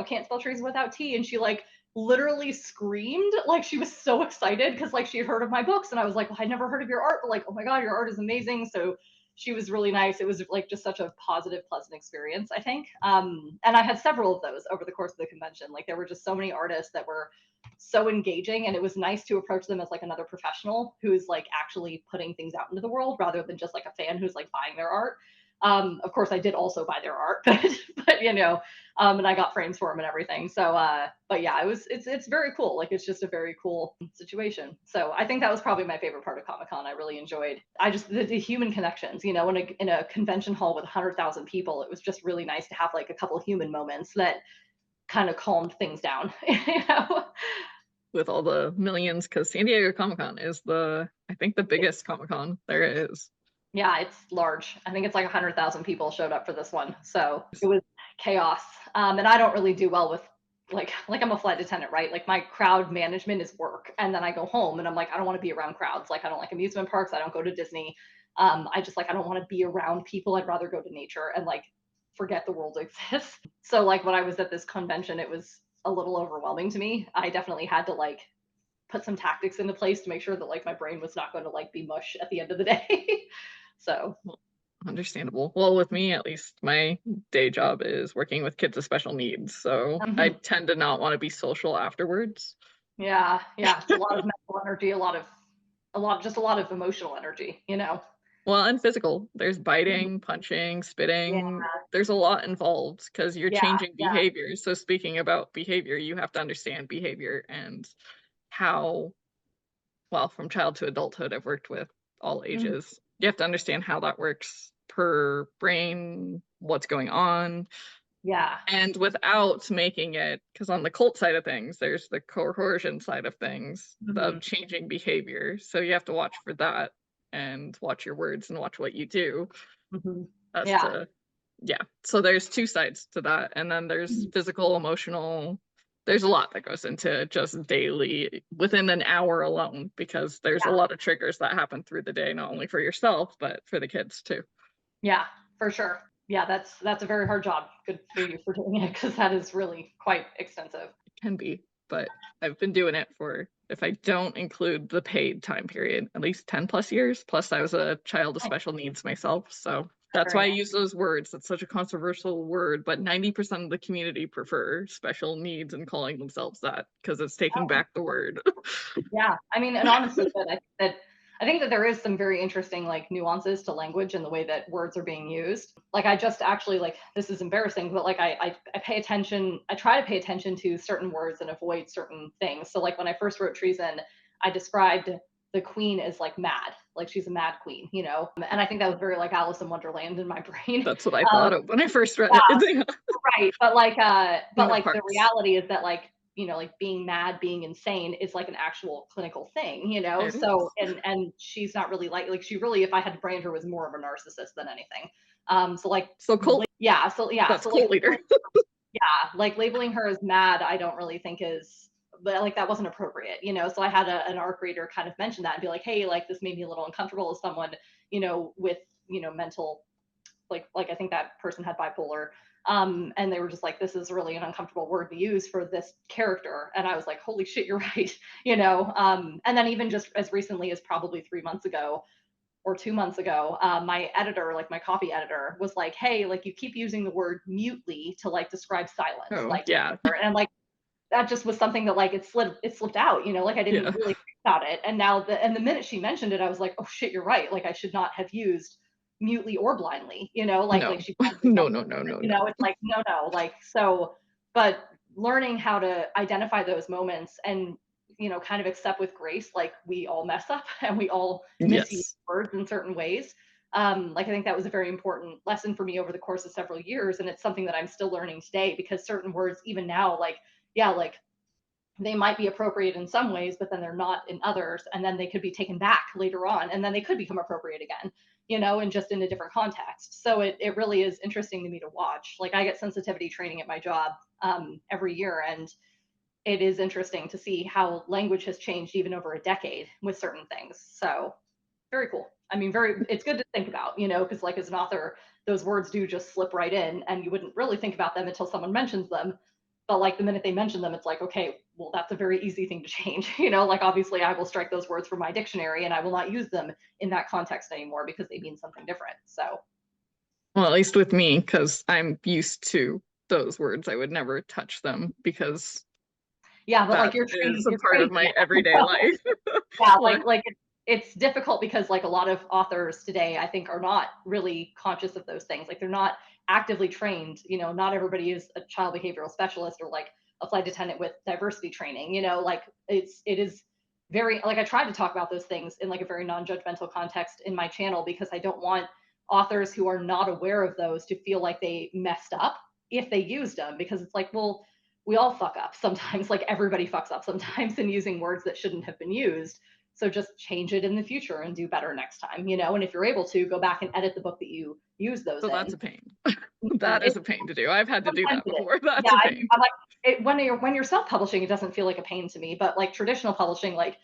Can't Spell Treason Without Tea." And she like literally screamed, like she was so excited because like she had heard of my books, and I was like, "Well, I never heard of your art, but like, oh my god, your art is amazing." So she was really nice. It was like just such a positive, pleasant experience, I think. And I had several of those over the course of the convention. Like there were just so many artists that were so engaging, and it was nice to approach them as like another professional who's like actually putting things out into the world rather than just like a fan who's like buying their art. Of course I did also buy their art, but and I got frames for them and everything. So but yeah, it's very cool. Like it's just a very cool situation. So I think that was probably my favorite part of Comic-Con. I really enjoyed the human connections, in a convention hall with 100,000 people. It was just really nice to have like a couple human moments that kind of calmed things down. With all the millions, because San Diego Comic-Con is I think the biggest Comic-Con there is. Yeah, it's large. I think it's like 100,000 people showed up for this one. So it was chaos. And I don't really do well with like I'm a flight attendant, right? Like my crowd management is work. And then I go home and I'm like, I don't want to be around crowds. Like I don't like amusement parks. I don't go to Disney. I just like I don't want to be around people. I'd rather go to nature and like forget the world exists. So like when I was at this convention, it was a little overwhelming to me. I definitely had to like put some tactics into place to make sure that like my brain was not going to like be mush at the end of the day. So Understandable. Well, with me, at least, my day job is working with kids with special needs, so I tend to not want to be social afterwards. yeah, it's a lot of mental energy, just a lot of emotional energy, Well, and physical. There's biting, punching, Yeah, spitting. There's a lot involved because you're yeah, changing yeah. behavior. So speaking about behavior, you have to understand behavior and how, well, from child to adulthood, I've worked with all Mhm. ages. You have to understand how that works per brain, what's going on. Yeah. and without making it, because on the cult side of things, there's the coercion side of things Mhm. of changing behavior. So you have to watch for that and watch your words and watch what you do Mhm. as Yeah. to, yeah. So there's two sides to that. And then there's Mhm. physical, emotional. There's a lot that goes into just daily within an hour alone, because there's a Yeah. lot of triggers that happen through the day, not only for yourself, but for the kids too. Yeah, for sure. Yeah, that's a very hard job. Good for you for doing it, because that is really quite extensive. Can be, but I've been doing it for, if I don't include the paid time period, at least 10 plus years. Plus, I was a child with Nice. special needs myself. So that's Very why I nice. use those words. That's such a controversial word, but 90% of the community prefer special needs and calling themselves that, because it's taking back the word. Yeah, I mean, and honestly, I think that there is some very interesting like nuances to language and the way that words are being used. Like I just actually like this is embarrassing, but like I pay attention. I try to pay attention to certain words and avoid certain things. So like when I first wrote Treason, I described the queen as like mad, like she's a mad queen, you know. And I think that was very like Alice in Wonderland in my brain. That's what I Um, thought of when I first read yeah, it. right. Queen But of like the Hearts. reality is that like, you know, like being mad, being insane is like an actual clinical thing, you know? It So, is. and she's not really like she really, if I had to brand her, was more of a narcissist than anything. So like, So cult, yeah. that's So like, cult leader. like labeling her as mad, I don't really think is, but like that wasn't appropriate, you know? So I had an arc reader kind of mention that and be like, hey, like this made me a little uncomfortable as someone, you know, with, you know, mental like I think that person had bipolar. And they were just like, this is really an uncomfortable word to use for this character. And I was like, holy shit, you're right. You know, and then even just as recently as probably 3 months ago or 2 months ago, my editor, like my copy editor, was like, hey, like you keep using the word mutely to like describe silence. Oh, Like, yeah. and I'm like, that just was something that like it slipped out, you know, like I didn't Yeah. really think about it. And now the minute she mentioned it, I was like, oh shit, you're right. Like I should not have used mutely or blindly, you know, like No. she probably No, felt, no, no, no, you no. know, it's like no, like so, but learning how to identify those moments and you know kind of accept with grace like we all mess up and we all misuse Yes. words in certain ways. Like I think that was a very important lesson for me over the course of several years, and it's something that I'm still learning today because certain words even now like yeah, like they might be appropriate in some ways, but then they're not in others. And then they could be taken back later on, and then they could become appropriate again, you know, and just in a different context. So it really is interesting to me to watch. Like I get sensitivity training at my job every year, and it is interesting to see how language has changed even over a decade with certain things. So very cool. I mean, it's good to think about, you know, because like as an author, those words do just slip right in and you wouldn't really think about them until someone mentions them. But like the minute they mention them, it's like, okay, well, that's a very easy thing to change. You know, like obviously I will strike those words from my dictionary and I will not use them in that context anymore because they mean something different. So Well, at least with me, because I'm used to those words, I would never touch them because yeah, but like that is a you're part of trained in my it. everyday life. Yeah, What? it's difficult because like a lot of authors today, I think, are not really conscious of those things. Like they're not actively trained. You know, not everybody is a child behavioral specialist or like a flight attendant with diversity training. You know, like it is very like I try to talk about those things in like a very non-judgmental context in my channel because I don't want authors who are not aware of those to feel like they messed up if they used them because it's like, well, we all fuck up sometimes. Like everybody fucks up sometimes in using words that shouldn't have been used, so just change it in the future and do better next time, you know? And if you're able to, go back and edit the book that you use those So that's in. a pain. That is It a pain to do. I've had to do sometimes that it is. before. Yeah, That's a pain. I'm like when you're self-publishing, it doesn't feel like a pain to me, but like traditional publishing, like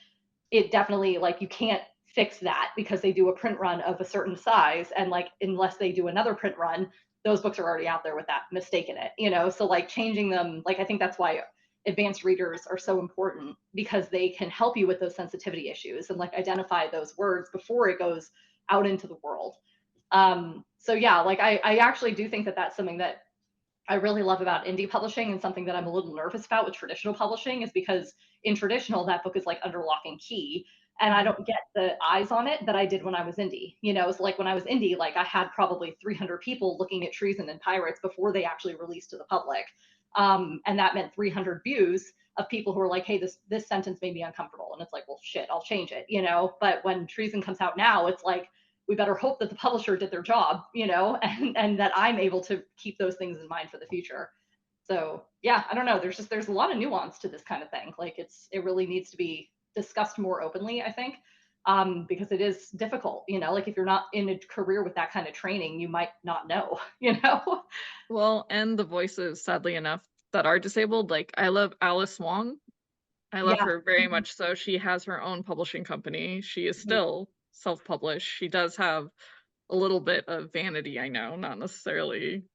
it definitely like you can't fix that because they do a print run of a certain size and like unless they do another print run those books are already out there with that mistake in it, you know, so like changing them, like I think that's why advanced readers are so important because they can help you with those sensitivity issues and like identify those words before it goes out into the world. So yeah, like I actually do think that that's something that I really love about indie publishing and something that I'm a little nervous about with traditional publishing is because in traditional, that book is like under lock and key. And I Mhm. don't get the eyes on it that I did when I was indie. You know, it's like when I was indie, like I had probably 300 people looking at Treason and Pirates before they actually released to the public. And that meant 300 views of people who were like, hey, this sentence made me uncomfortable. And it's like, well, shit, I'll change it, you know? But when Treason comes out now, it's like, we better hope that the publisher did their job, and that I'm able to keep those things in mind for the future. So yeah, I don't know. There's a lot of nuance to this kind of thing. Like it really needs to be discussed more openly, I think, because it is difficult. Like if you're not in a career with that kind of training, you might not know. Well, and the voices, sadly enough, that are disabled, like I love Alice Wong. I love Yeah. her very much so. She has her own publishing company. She is Mhm. still self-published. She does have a little bit of vanity, I know, not necessarily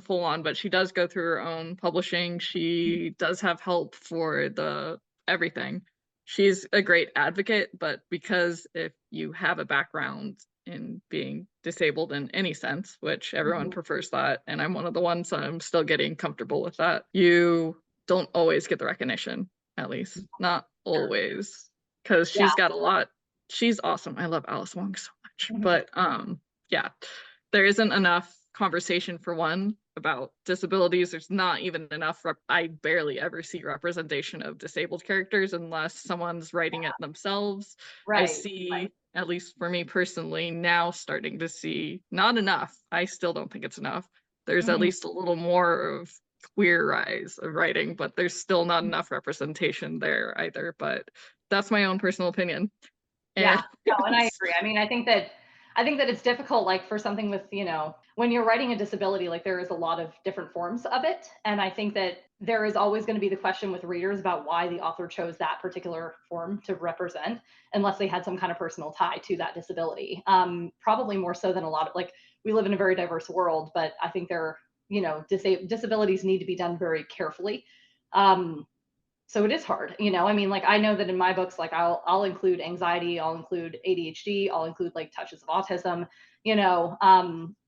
full on, but she does go through her own publishing. She does have help for the everything. She's a great advocate, but because if you have a background in being disabled in any sense, which everyone Mhm. prefers that, and I'm one of the ones that I'm still getting comfortable with that, you don't always get the recognition, at least not Sure. always, because Yeah. she's got a lot. She's awesome. I love Alice Wong so much, Mhm. but yeah, there isn't enough conversation for one about disabilities. There's not even enough I barely ever see representation of disabled characters unless someone's writing it themselves. I Right. see, at least for me personally, now starting to see not enough. I still don't think it's enough. There's at Mhm. least a little more of queer eyes of writing, but there's still not enough representation there either. But that's my own personal opinion. Yeah, And no, and I agree. I mean, I think that it's difficult, like for something with, when you're writing a disability, like there is a lot of different forms of it. And I think that there is always going to be the question with readers about why the author chose that particular form to represent, unless they had some kind of personal tie to that disability. Probably more so than a lot of, like, we live in a very diverse world, but I think disabilities need to be done very carefully. Um, so it is hard, I mean, like I know that in my books, like I'll include anxiety, I'll include ADHD, I'll include like touches of autism,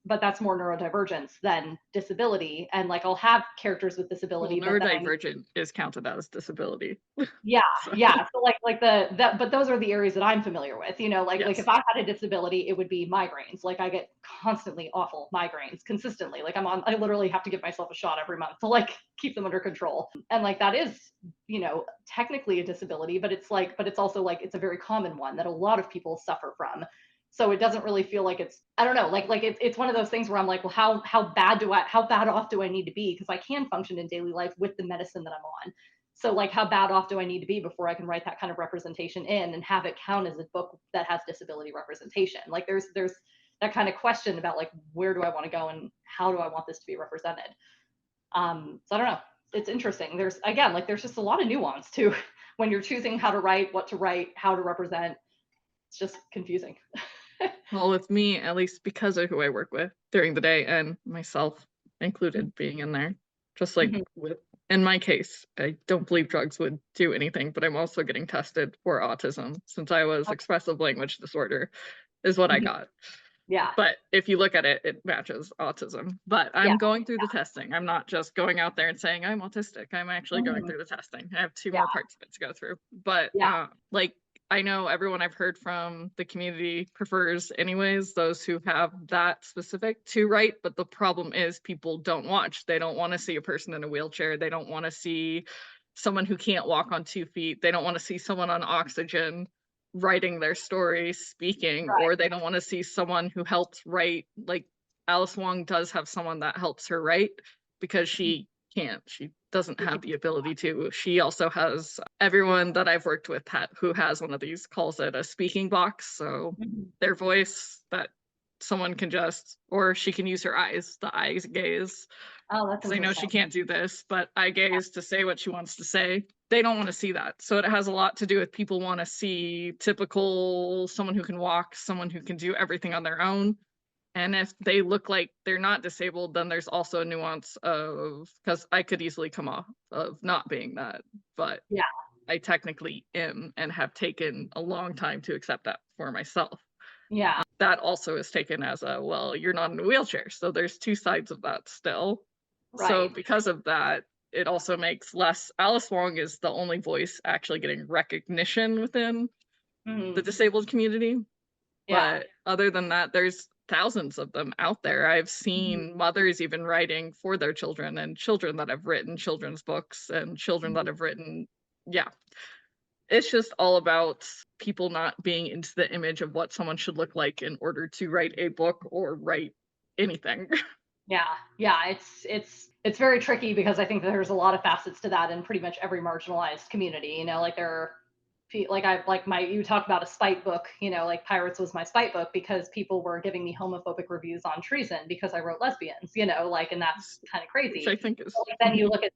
but that's more neurodivergence than disability. And like I'll have characters with well, disability, but then I neurodivergent is counted as disability. yeah, So yeah. So like but those are the areas that I'm familiar with. Like if yes. I had a disability, it would be migraines. Like I get constantly awful migraines consistently. Like I literally have to give myself a shot every month to like keep them under control. And like that is, technically a disability, but it's also like it's a very common one that a lot of people suffer from. So it doesn't really feel like I don't know, like it's one of those things where I'm like, well, how bad off do I need to be? Because I can function in daily life with the medicine that I'm on. So like how bad off do I need to be before I can write that kind of representation in and have it count as a book that has disability representation? Like there's that kind of question about like where do I want to go and how do I want this to be represented? So I don't know. It's interesting. There's just a lot of nuance to when you're choosing how to write, what to write, how to represent. It's just confusing. Well, with me, at least because of who I work with during the day and myself Mhm. included being in there, just like Mhm. with, in my case, I don't believe drugs would do anything, but I'm also getting tested for autism since I was expressive language disorder, is what I Mhm. got. Yeah. But if you look at it, it matches autism. But Yeah. I'm going through the testing. I'm not just going out there and saying I'm autistic. I'm actually going Mhm. through the testing. I have two Yeah. more parts of it to go through. But Yeah. like I know everyone I've heard from the community prefers anyways those who have that specific to write, but the problem is people don't watch. They don't want to see a person in a wheelchair. They don't want to see someone who can't walk on 2 feet. They don't want to see someone on oxygen writing their story, speaking, Right. or they don't want to see someone who helps write. Like Alice Wong does have someone that helps her write because she can't. She doesn't You have can't. the ability to. She also has everyone that I've worked with who has one of these calls it a speaking box. So Mhm. their voice that someone can just, or she can use her eyes, the eyes gaze, Oh, that's because I know interesting. she can't do this, but eye gaze to say what she wants to say. They don't want to see that. So it has a lot to do with people want to see typical someone who can walk, someone who can do everything on their own. And if they look like they're not disabled, then there's also a nuance of, because I could easily come off of not being that, but Yeah. I technically am and have taken a long time to accept that for myself. Yeah. That also is taken as a, well, you're not in a wheelchair. So there's two sides of that still. So Right. because of that, it also makes less. Alice Wong is the only voice actually getting recognition within the Mhm. disabled community. Yeah. But other than that, there's thousands of them out there. I've Mhm. seen mothers even writing for their children and children that have written children's books and children that Mhm. have written, yeah. it's just all about people not being into the image of what someone should look like in order to write a book or write anything. Yeah, yeah, it's very tricky because I think that there's a lot of facets to that in pretty much every marginalized community. You know, like there are you talk about a spite book. You know, like Pirates was my spite book because people were giving me homophobic reviews on treason because I wrote lesbians. You know, like, and that's kind of Which I crazy. think is But like, then you look at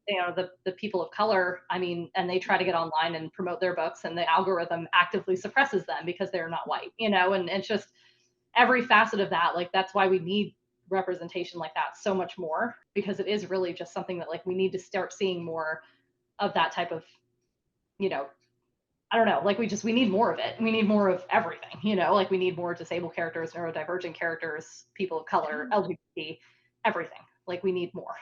the people of color. I mean, and they try to get online and promote their books, and the algorithm actively suppresses them because they're not white. You know, and it's just every facet of that. Like that's why we need representation like that so much more, because it is really just something that like we need to start seeing more of that type of, you know, I don't know, like we need more of it. We need more of everything, you know, like we need more disabled characters, neurodivergent characters, people of color, LGBT, everything. Like we need more.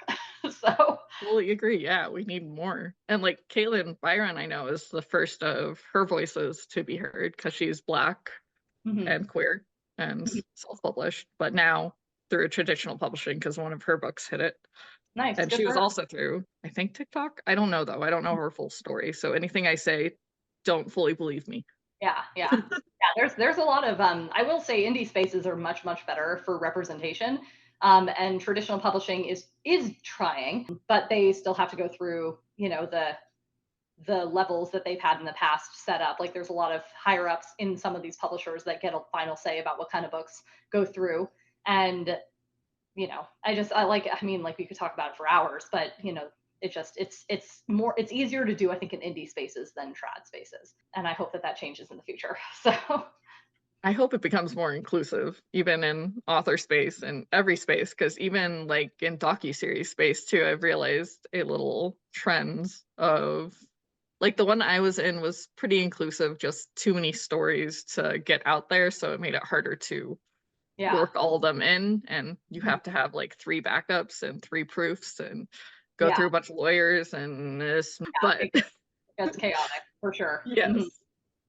So fully agree. Yeah, we need more. And like Caitlin Byron, I know, is the first of her voices to be heard because she's Black mhm. and queer and self-published, but now through traditional publishing because one of her books hit it. Nice, And good she for was her. also through, I think, TikTok. I don't know though. I don't know her full story. So anything I say, don't fully believe me. Yeah, yeah. Yeah, there's a lot of I will say indie spaces are much better for representation. And traditional publishing is trying, but they still have to go through, you know, the levels that they've had in the past set up. Like there's a lot of higher ups in some of these publishers that get a final say about what kind of books go through. And you know, I mean, like we could talk about it for hours, but you know, it's easier to do, I think, in indie spaces than trad spaces. And I hope that that changes in the future. So I hope it becomes more inclusive, even in author space and every space, because even like in docuseries space too, I've realized a little trends of like the one I was in was pretty inclusive, just too many stories to get out there. So it made it harder to yeah. work all of them in. And you have to have like 3 backups and 3 proofs and go Yeah. through a bunch of lawyers and this. Yeah. But It's chaotic for sure. yes. Mhm.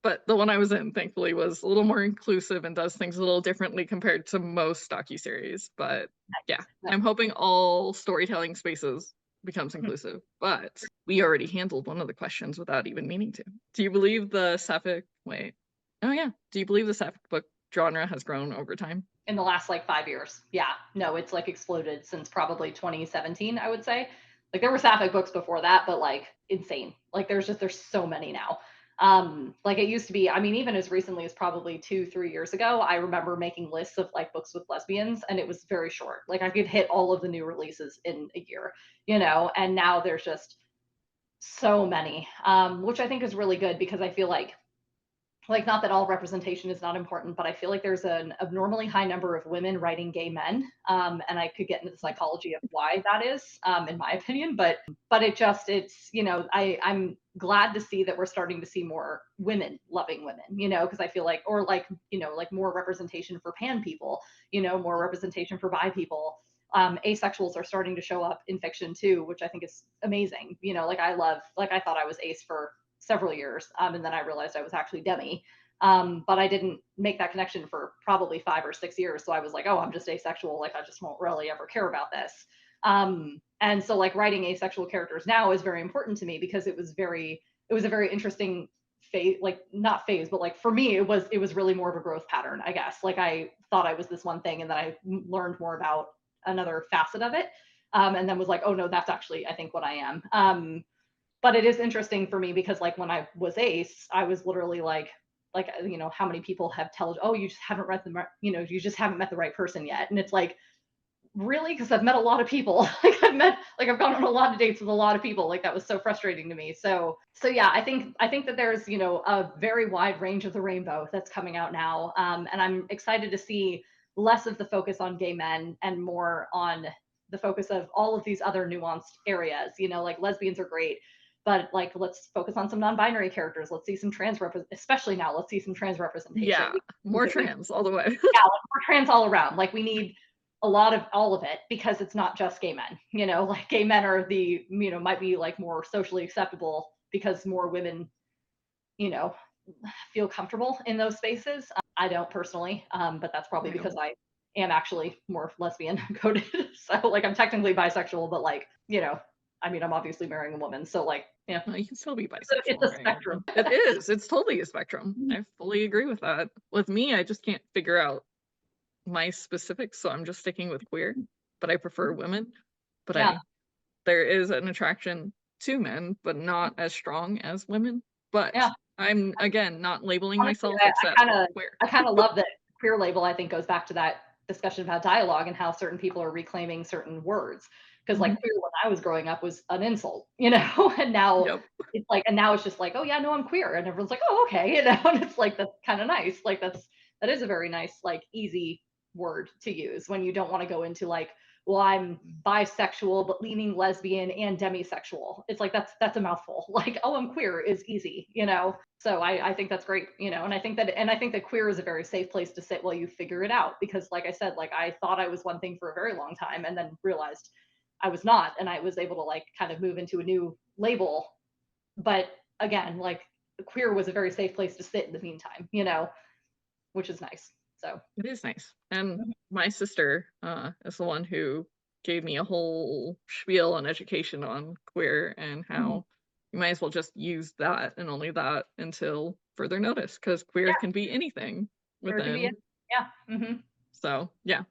But the one I was in, thankfully, was a little more inclusive and does things a little differently compared to most docuseries. But yeah, I'm hoping all storytelling spaces becomes inclusive. But we already handled one of the questions without even meaning to. Do you believe the sapphic? Wait. Oh yeah. Do you believe the sapphic book genre has grown over time? In the last like 5 years. Yeah. No, it's like exploded since probably 2017, I would say. Like there were sapphic books before that, but like insane. Like there's so many now. Like it used to be, I mean, even as recently as probably 2 3 years ago, I remember making lists of like books with lesbians, and it was very short. Like I could hit all of the new releases in a year, you know, and now there's just so many, which I think is really good because I feel like not that all representation is not important, but I feel like there's an abnormally high number of women writing gay men, and I could get into the psychology of why that is, in my opinion. But it's you know I'm glad to see that we're starting to see more women loving women, you know, because I feel like or like you know like more representation for pan people, you know, more representation for bi people. Asexuals are starting to show up in fiction too, which I think is amazing. You know, like I thought I was ace for several years. And then I realized I was actually demi. But I didn't make that connection for probably 5 or 6 years. So I was like, oh, I'm just asexual. Like I just won't really ever care about this. And so like writing asexual characters now is very important to me because it was a very interesting phase, like not phase, but like for me, it was really more of a growth pattern, I guess. Like I thought I was this one thing and then I learned more about another facet of it. And then was like, oh no, that's actually, I think, what I am. But it is interesting for me because like when I was ace, I was literally like you know how many people have told oh you just haven't read the you know you just haven't met the right person yet, and it's like really because I've met a lot of people like I've gone on a lot of dates with a lot of people, like that was so frustrating to me. So yeah, I think that there's you know a very wide range of the rainbow that's coming out now, and I'm excited to see less of the focus on gay men and more on the focus of all of these other nuanced areas. You know, like lesbians are great, but like let's focus on some non-binary characters. Let's see some especially now. Let's see some trans representation. Yeah, more trans all the way. Yeah, like we're trans all around. Like we need a lot of all of it because it's not just gay men. You know, like gay men are the you know might be like more socially acceptable because more women you know feel comfortable in those spaces. I don't personally, but that's probably because I am actually more lesbian coded. So like I'm technically bisexual, but like you know, I mean I'm obviously marrying a woman, so like Yeah. Well, you can still be It's bisexual, a right? spectrum. It is. It's totally a spectrum. Mhm. I fully agree with that. With me, I just can't figure out my specifics, so I'm just sticking with queer. But I prefer women. But Yeah. there is an attraction to men, but not as strong as women. But Yeah. I'm again not labeling Honestly, myself except queer. I kinda love that queer label, I think, goes back to that discussion about dialogue and how certain people are reclaiming certain words. Because like, Mhm. queer when I was growing up was an insult, you know? And now Yep. it's like and now it's just like, "Oh, yeah, no, I'm queer," and everyone's like, "Oh, okay," you know? And it's like, that's kinda nice. Like, that is a very nice, like, easy word to use when you don't wanna go into, like, "Well, I'm bisexual, but leaning lesbian and demisexual." It's like, that's a mouthful. Like, "Oh, I'm queer" is easy, you know? So I think that's great, you know, and I think that queer is a very safe place to sit while you figure it out because like I said, like I thought I was one thing for a very long time and then realized I was not and I was able to like kind of move into a new label. But again, like queer was a very safe place to sit in the meantime, you know, which is nice. So It is nice. And Mhm. my sister is the one who gave me a whole spiel on education on queer and Mhm. how you might as well just use that and only that until further notice because queer Yeah, can be anything there can be within. it. Yeah. So, yeah,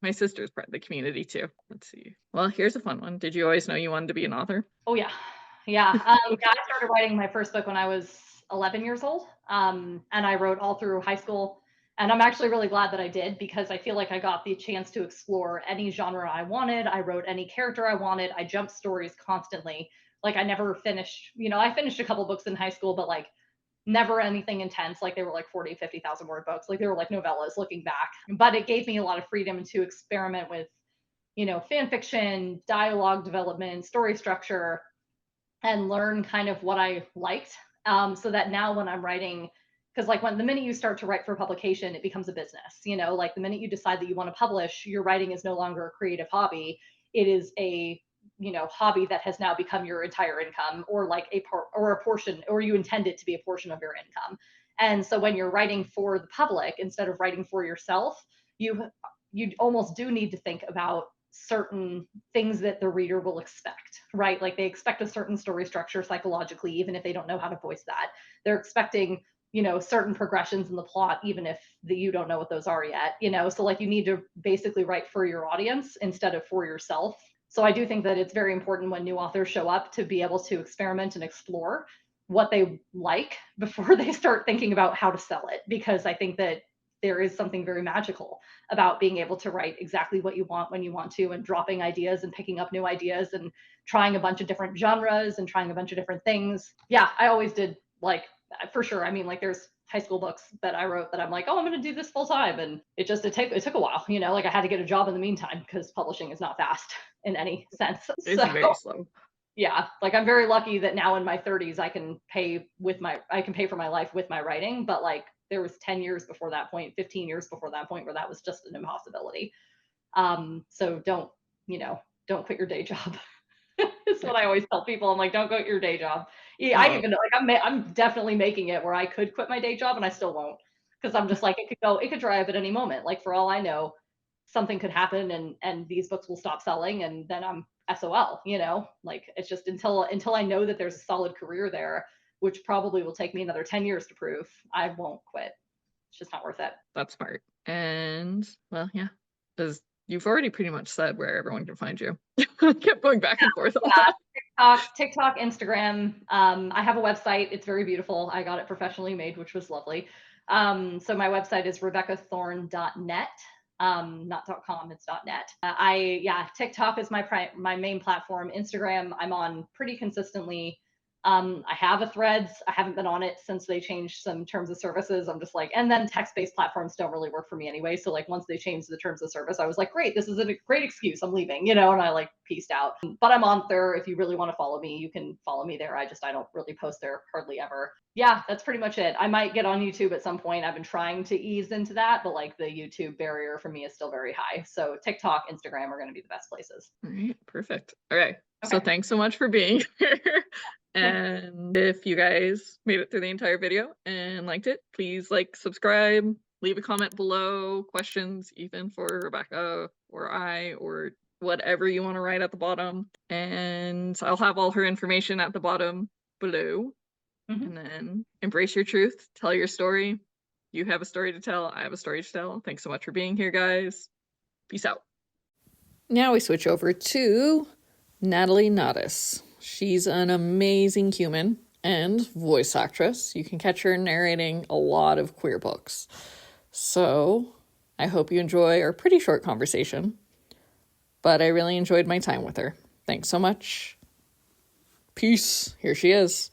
my sister's part of the community too. Let's see. Well, here's a fun one. Did you always know you wanted to be an author? Oh yeah. Yeah. Yeah, Okay. I started writing my first book when I was 11 years old. And I wrote all through high school. And I'm actually really glad that I did because I feel like I got the chance to explore any genre I wanted. I wrote any character I wanted. I jumped stories constantly. Like I never finished, you know, I finished a couple books in high school, but like never anything intense. Like they were like 40, 50,000 word books. Like they were like novellas looking back. But it gave me a lot of freedom to experiment with, you know, fan fiction, dialogue development, story structure, and learn kind of what I liked. So that now when I'm writing, because like when the minute you start to write for publication, it becomes a business. You know, like the minute you decide that you want to publish, your writing is no longer a creative hobby. It is a hobby that has now become your entire income or like a portion or you intend it to be a portion of your income. And so when you're writing for the public instead of writing for yourself, you almost do need to think about certain things that the reader will expect, right? Like they expect a certain story structure psychologically, even if they don't know how to voice that. They're expecting, certain progressions in the plot, even if you don't know what those are yet, So like you need to basically write for your audience instead of for yourself. So I do think that it's very important when new authors show up to be able to experiment and explore what they like before they start thinking about how to sell it, because I think that there is something very magical about being able to write exactly what you want when you want to and dropping ideas and picking up new ideas and trying a bunch of different genres and trying a bunch of different things. Yeah, I always did, like, for sure. I mean, like there's high school books that I wrote that I'm like, oh, I'm going to do this full time, and it took a while, like I had to get a job in the meantime because publishing is not fast in any sense. It's So very slow. yeah, like I'm very lucky that now in my 30s I can pay for my life with my writing, but like there was 10 years before that point, 15 years before that point where that was just an impossibility. So don't quit your day job. Is Yeah. what I always tell people. I'm like, don't quit your day job. Yeah, I Oh, even like I'm definitely making it where I could quit my day job and I still won't because I'm just like it could dry up at any moment. Like for all I know, something could happen and these books will stop selling and then I'm SOL, Like it's just until I know that there's a solid career there, which probably will take me another 10 years to prove, I won't quit. It's just not worth it. that's smart. And well, yeah, because you've already pretty much said where everyone can find you. I kept going back and forth on that. Yeah, TikTok, Instagram. I have a website. It's very beautiful. I got it professionally made, which was lovely. So my website is rebeccathorne.net. Not .com, it's .net. TikTok is my main platform. Instagram, I'm on pretty consistently. I have a Threads. I haven't been on it since they changed some terms of services. I'm just like, and then text-based platforms don't really work for me anyway. So like once they changed the terms of service, I was like, great, this is a great excuse. I'm leaving, and I like pieced out. But I'm on there. If you really want to follow me, you can follow me there. I don't really post there hardly ever. Yeah, that's pretty much it. I might get on YouTube at some point. I've been trying to ease into that, but like the YouTube barrier for me is still very high. So TikTok, Instagram are going to be the best places. All right, perfect. Okay, so Okay. thanks so much for being here. And if you guys made it through the entire video and liked it, please like, subscribe, leave a comment below, questions even for Rebecca or I or whatever you want to write at the bottom. And I'll have all her information at the bottom below. And then embrace your truth, tell your story. You have a story to tell, I have a story to tell. Thanks so much for being here, guys. Peace out. Now we switch over to Natalie Naudus. She's an amazing human and voice actress. You can catch her narrating a lot of queer books. So I hope you enjoy our pretty short conversation, but I really enjoyed my time with her. Thanks so much. Peace. Here she is.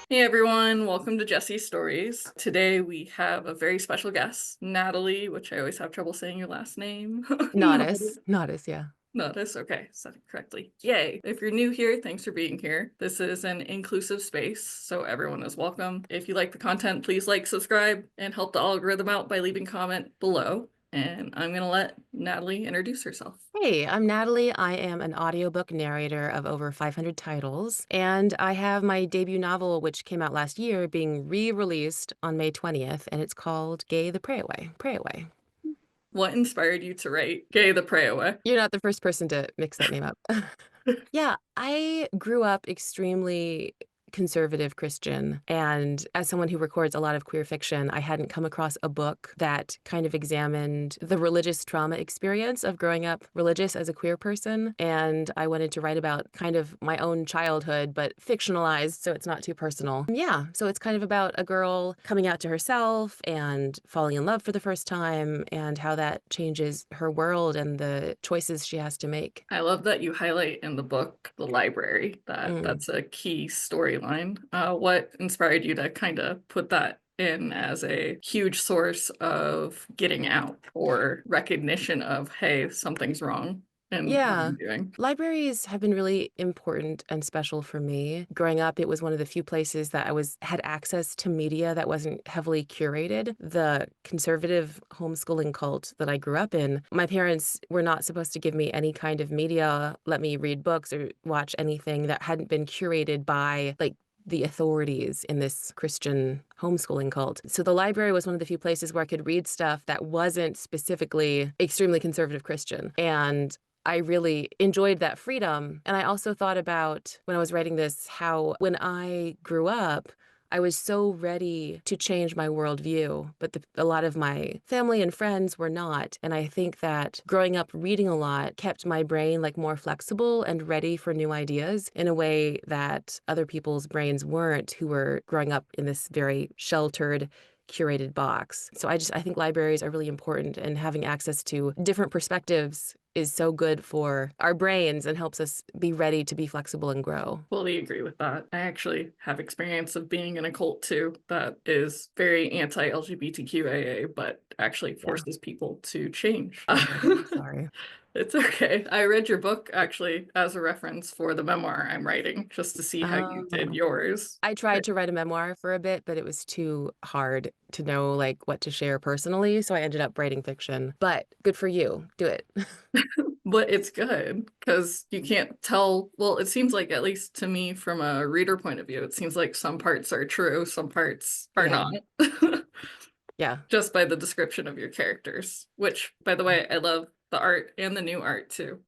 Hey everyone, welcome to Jessis Stories. Today we have a very special guest, Natalie, which I always have trouble saying your last name. Naudus, yeah. Naudus, okay, said it correctly. Yay. If you're new here, thanks for being here. This is an inclusive space, so everyone is welcome. If you like the content, please like, subscribe, and help the algorithm out by leaving a comment below. And I'm gonna let Natalie introduce herself. Hey, I'm Natalie. I am an audiobook narrator of over 500 titles, and I have my debut novel, which came out last year, being re-released on May 20th, and it's called Gay the Pray Away. Pray Away. What inspired you to write Gay the Pray Away? You're not the first person to mix that name up. Yeah, I grew up extremely conservative Christian, and as someone who records a lot of queer fiction, I hadn't come across a book that kind of examined the religious trauma experience of growing up religious as a queer person, and I wanted to write about kind of my own childhood, but fictionalized so it's not too personal. Yeah, so it's kind of about a girl coming out to herself and falling in love for the first time, and how that changes her world and the choices she has to make. I love that you highlight in the book the library. That's a key storyline. What inspired you to kind of put that in as a huge source of getting out or recognition of, hey, something's wrong in what Yeah. I'm doing? Libraries have been really important and special for me. Growing up, it was one of the few places that had access to media that wasn't heavily curated. The conservative homeschooling cult that I grew up in, my parents were not supposed to give me any kind of media, let me read books or watch anything that hadn't been curated by like the authorities in this Christian homeschooling cult. So the library was one of the few places where I could read stuff that wasn't specifically extremely conservative Christian. And I really enjoyed that freedom. And I also thought about, when I was writing this, how when I grew up, I was so ready to change my worldview, but a lot of my family and friends were not. And I think that growing up reading a lot kept my brain like more flexible and ready for new ideas in a way that other people's brains weren't, who were growing up in this very sheltered, curated box. So I think libraries are really important, and having access to different perspectives is so good for our brains and helps us be ready to be flexible and grow. Fully agree with that. I actually have experience of being in a cult too that is very anti-LGBTQIA, but actually forces people to change. Sorry. It's okay. I read your book actually as a reference for the memoir I'm writing, just to see how you did yours. I tried to write a memoir for a bit, but it was too hard to know like what to share personally, so I ended up writing fiction. But good for you. Do it. But it's good because you can't tell. Well, it seems like, at least to me, from a reader point of view, it seems like some parts are true, some parts are Yeah. not. Yeah. Just by the description of your characters, which, by the way, I love the art and the new art too.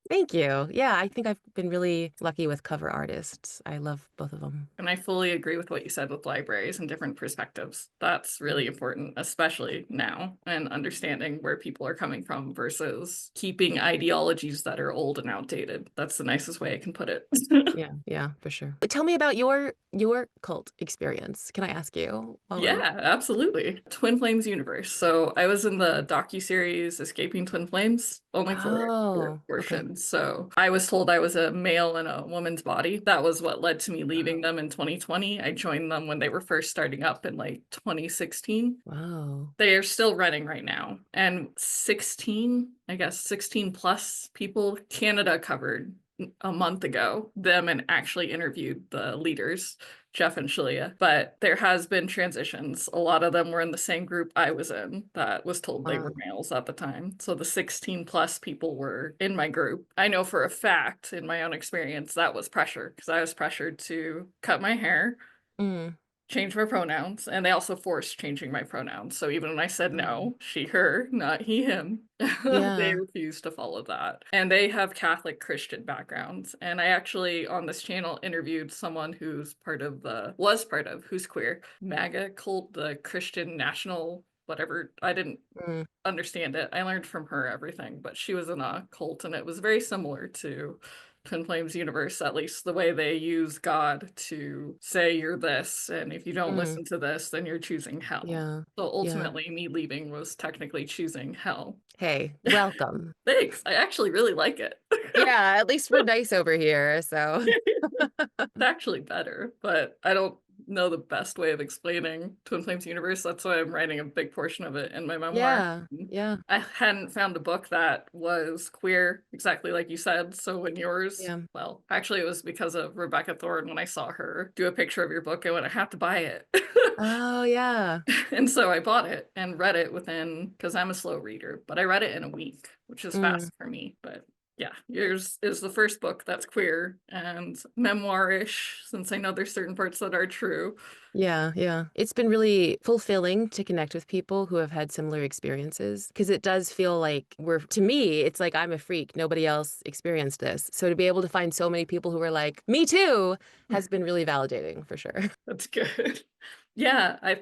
Thank you. Yeah, I think I've been really lucky with cover artists. I love both of them. And I fully agree with what you said with libraries and different perspectives. That's really important, especially now, and understanding where people are coming from versus keeping ideologies that are old and outdated. That's the nicest way I can put it. Yeah, for sure. Tell me about your cult experience. Can I ask you? Yeah, absolutely. Twin Flames universe. So I was in the docuseries Escaping Twin Flames, only for a Oh, portion. So I was told I was a male in a woman's body. That was what led to me leaving them in 2020. I joined them when they were first starting up in like 2016. Wow. They are still running right now. And 16, I guess 16 plus people, Canada covered a month ago them and actually interviewed the leaders, Jeff and Shalia. But there has been transitions. A lot of them were in the same group I was in that was told they were males at the time. So the 16 plus people were in my group. I know for a fact, in my own experience, that was pressure, because I was pressured to cut my hair, change my pronouns, and they also forced changing my pronouns. So even when I said no, she, her, not he, him, they refused to follow that. And they have Catholic Christian backgrounds. And I actually, on this channel, interviewed someone who's who's queer, MAGA cult, the Christian National whatever. I didn't understand it. I learned from her everything, but she was in a cult, and it was very similar to Twin Flames universe, at least the way they use God to say you're this, and if you don't listen to this, then you're choosing hell. Yeah. So ultimately, me leaving was technically choosing hell. Hey, welcome. Thanks. I actually really like it. Yeah, at least we're nice over here, so. It's actually better, but I don't know the best way of explaining Twin Flames universe. That's why I'm writing a big portion of it in my memoir. Yeah, yeah, I hadn't found a book that was queer, exactly like you said. So when yours, yeah. well, actually it was because of Rebecca Thorne. When I saw her do a picture of your book, I went, I have to buy it. Oh, yeah. And so I bought it and read it within, because I'm a slow reader, but I read it in a week, which is Mm. fast for me. But yeah, yours is the first book that's queer and memoir-ish, since I know there's certain parts that are true. Yeah, yeah. It's been really fulfilling to connect with people who have had similar experiences because it does feel like to me, it's like I'm a freak. Nobody else experienced this. So to be able to find so many people who are like, me too, has been really validating for sure. That's good. Yeah, I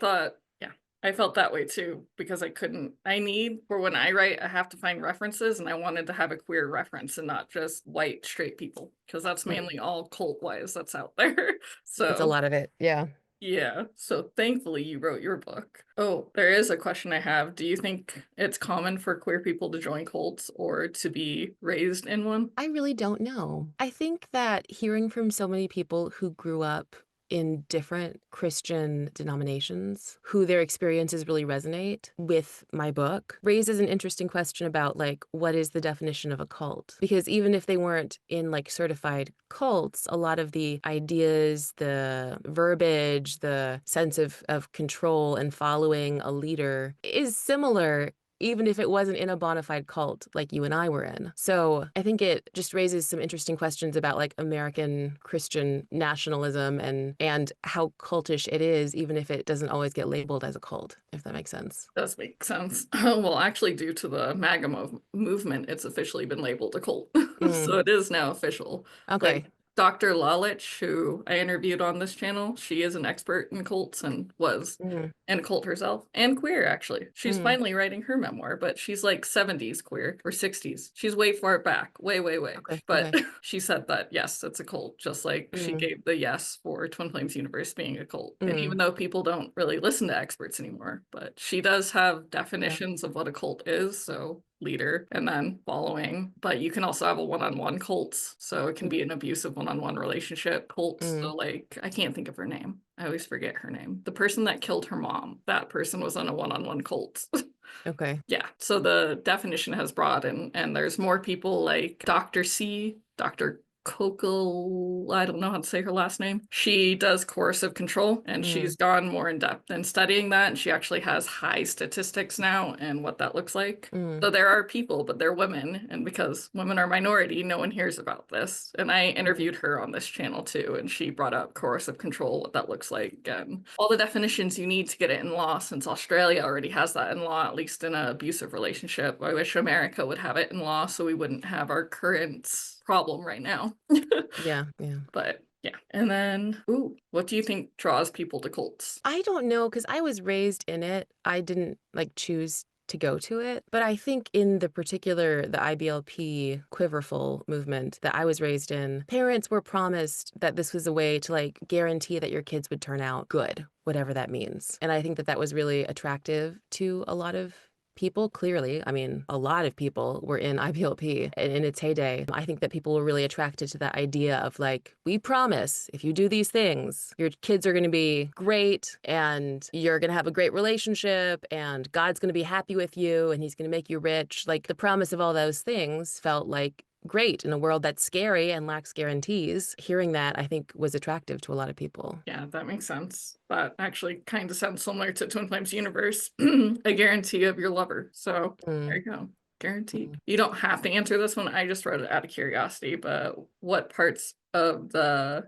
felt that way too, because for when I write, I have to find references, and I wanted to have a queer reference and not just white straight people, because that's Mm. mainly all cult wise that's out there. It's a So lot of it. Yeah. yeah, so thankfully you wrote your book. Oh, there is a question I have. Do you think it's common for queer people to join cults or to be raised in one? I really don't know. I think that hearing from so many people who grew up in different Christian denominations, who their experiences really resonate with my book, raises an interesting question about like, what is the definition of a cult? Because even if they weren't in like certified cults, a lot of the ideas, the verbiage, the sense of control and following a leader is similar even if it wasn't in a bona fide cult like you and I were in. So I think it just raises some interesting questions about like American Christian nationalism and how cultish it is, even if it doesn't always get labeled as a cult, if that makes sense. Does make sense. Well, actually, due to the MAGA movement, it's officially been labeled a cult. Mm, So it is now official. okay. Like Dr. Lalich, who I interviewed on this channel, she is an expert in cults and was Mm, in a cult herself and queer, actually. She's mm, finally writing her memoir, but she's like 70s queer or 60s. She's way far back, way, way, way. okay. But Okay. she said that, yes, it's a cult, just like she Mm, gave the yes for Twin Flames Universe being a cult. And even mm, though people don't really listen to experts anymore, but she does have yeah. definitions of what a cult is. So leader and then following, but you can also have a one-on-one cult, so it can be an abusive one-on-one relationship cult. Mm, So like I can't think of her name, I always forget her name. The person that killed her mom, that person was on a one-on-one cult. okay. Yeah, so the definition has broadened, and there's more people like Dr. Coco, I don't know how to say her last name. She does coercive control, and Mm, she's gone more in depth in studying that, and she actually has high statistics now and what that looks like. mm, So there are people, but they're women, and because women are minority, no one hears about this. And I mm, interviewed her on this channel too, and she brought up coercive control, what that looks like, and all the definitions you need to get it in law, since Australia already has that in law, at least in an abusive relationship. I wish America would have it in law so we wouldn't have our current problem right now. yeah, yeah. But yeah. And then, ooh, what do you think draws people to cults? I don't know because I was raised in it. I didn't like choose to go to it. But I think in the IBLP quiverful movement that I was raised in, parents were promised that this was a way to like guarantee that your kids would turn out good, whatever that means. And I think that that was really attractive to a lot of people. Clearly, I mean, a lot of people were in IBLP in its heyday. I think that people were really attracted to that idea of like, we promise if you do these things, your kids are going to be great and you're going to have a great relationship and God's going to be happy with you and he's going to make you rich. Like the promise of all those things felt like great in a world that's scary and lacks guarantees. Hearing that, I think, was attractive to a lot of people. Yeah, that makes sense. That actually kind of sounds similar to Twin Flames Universe, a guarantee of your lover. So there Mm. you go. Guaranteed. Mm. You don't have to answer this one. I just wrote it out of curiosity, but what parts of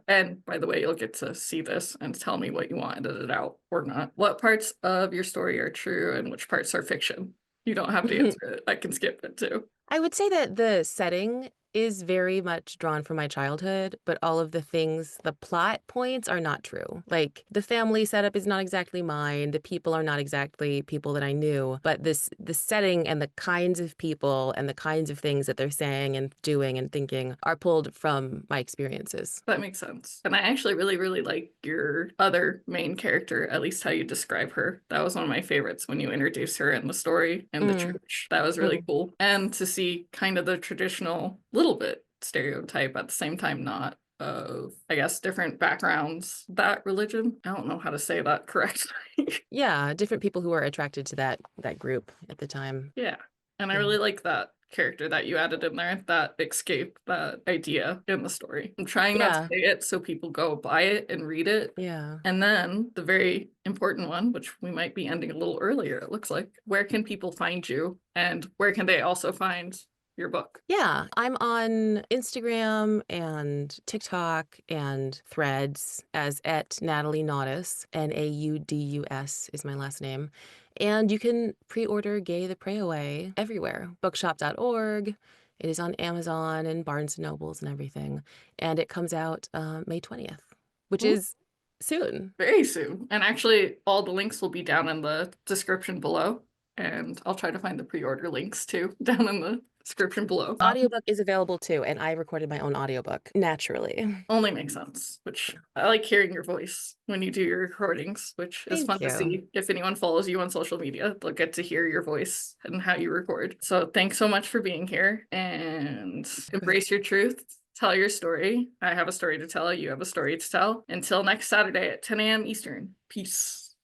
and by the way, you'll get to see this and tell me what you want edited out or not. What parts of your story are true and which parts are fiction? You don't have to answer it. I can skip it too. I would say that the setting is very much drawn from my childhood, but all of the things, the plot points are not true. Like the family setup is not exactly mine. The people are not exactly people that I knew, but the setting and the kinds of people and the kinds of things that they're saying and doing and thinking are pulled from my experiences. That makes sense. And I actually really, really like your other main character, at least how you describe her. That was one of my favorites when you introduced her in the story and the Mm, church. That was really mm, cool. And to see kind of the traditional, little bit stereotype, at the same time not, of, I guess, different backgrounds, that religion. I don't know how to say that correctly. Yeah, different people who are attracted to that group at the time. Yeah. And I Yeah. really like that character that you added in there, that escape, that idea in the story. I'm trying not to Yeah. say it so people go buy it and read it. Yeah. And then the very important one, which we might be ending a little earlier, it looks like, where can people find you and where can they also find your book? Yeah, I'm on Instagram and TikTok and Threads as at Natalie Naudus, Naudus is my last name. And you can pre-order Gay the Pray Away everywhere. Bookshop.org. It is on Amazon and Barnes & Nobles and everything. And it comes out May 20th, which Ooh. is soon. Very soon. And actually, all the links will be down in the description below. And I'll try to find the pre-order links too down in the description below. Audiobook is available too, and I recorded my own audiobook naturally. Only makes sense, which I like hearing your voice when you do your recordings, which is Thank fun to you. see. If anyone follows you on social media, they'll get to hear your voice and how you record. So thanks so much for being here, and embrace your truth. Tell your story. I have a story to tell. You have a story to tell. Until next Saturday at 10 a.m. Eastern. Peace.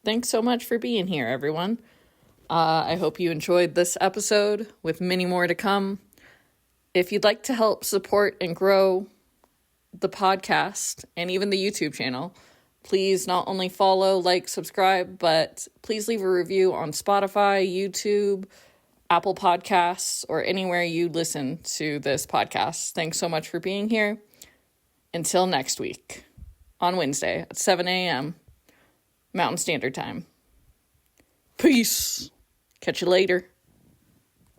Thanks so much for being here, everyone. I hope you enjoyed this episode with many more to come. If you'd like to help support and grow the podcast and even the YouTube channel, please not only follow, like, subscribe, but please leave a review on Spotify, YouTube, Apple Podcasts, or anywhere you listen to this podcast. Thanks so much for being here. Until next week, on Wednesday at 7 a.m. Mountain Standard Time. Peace. Catch you later.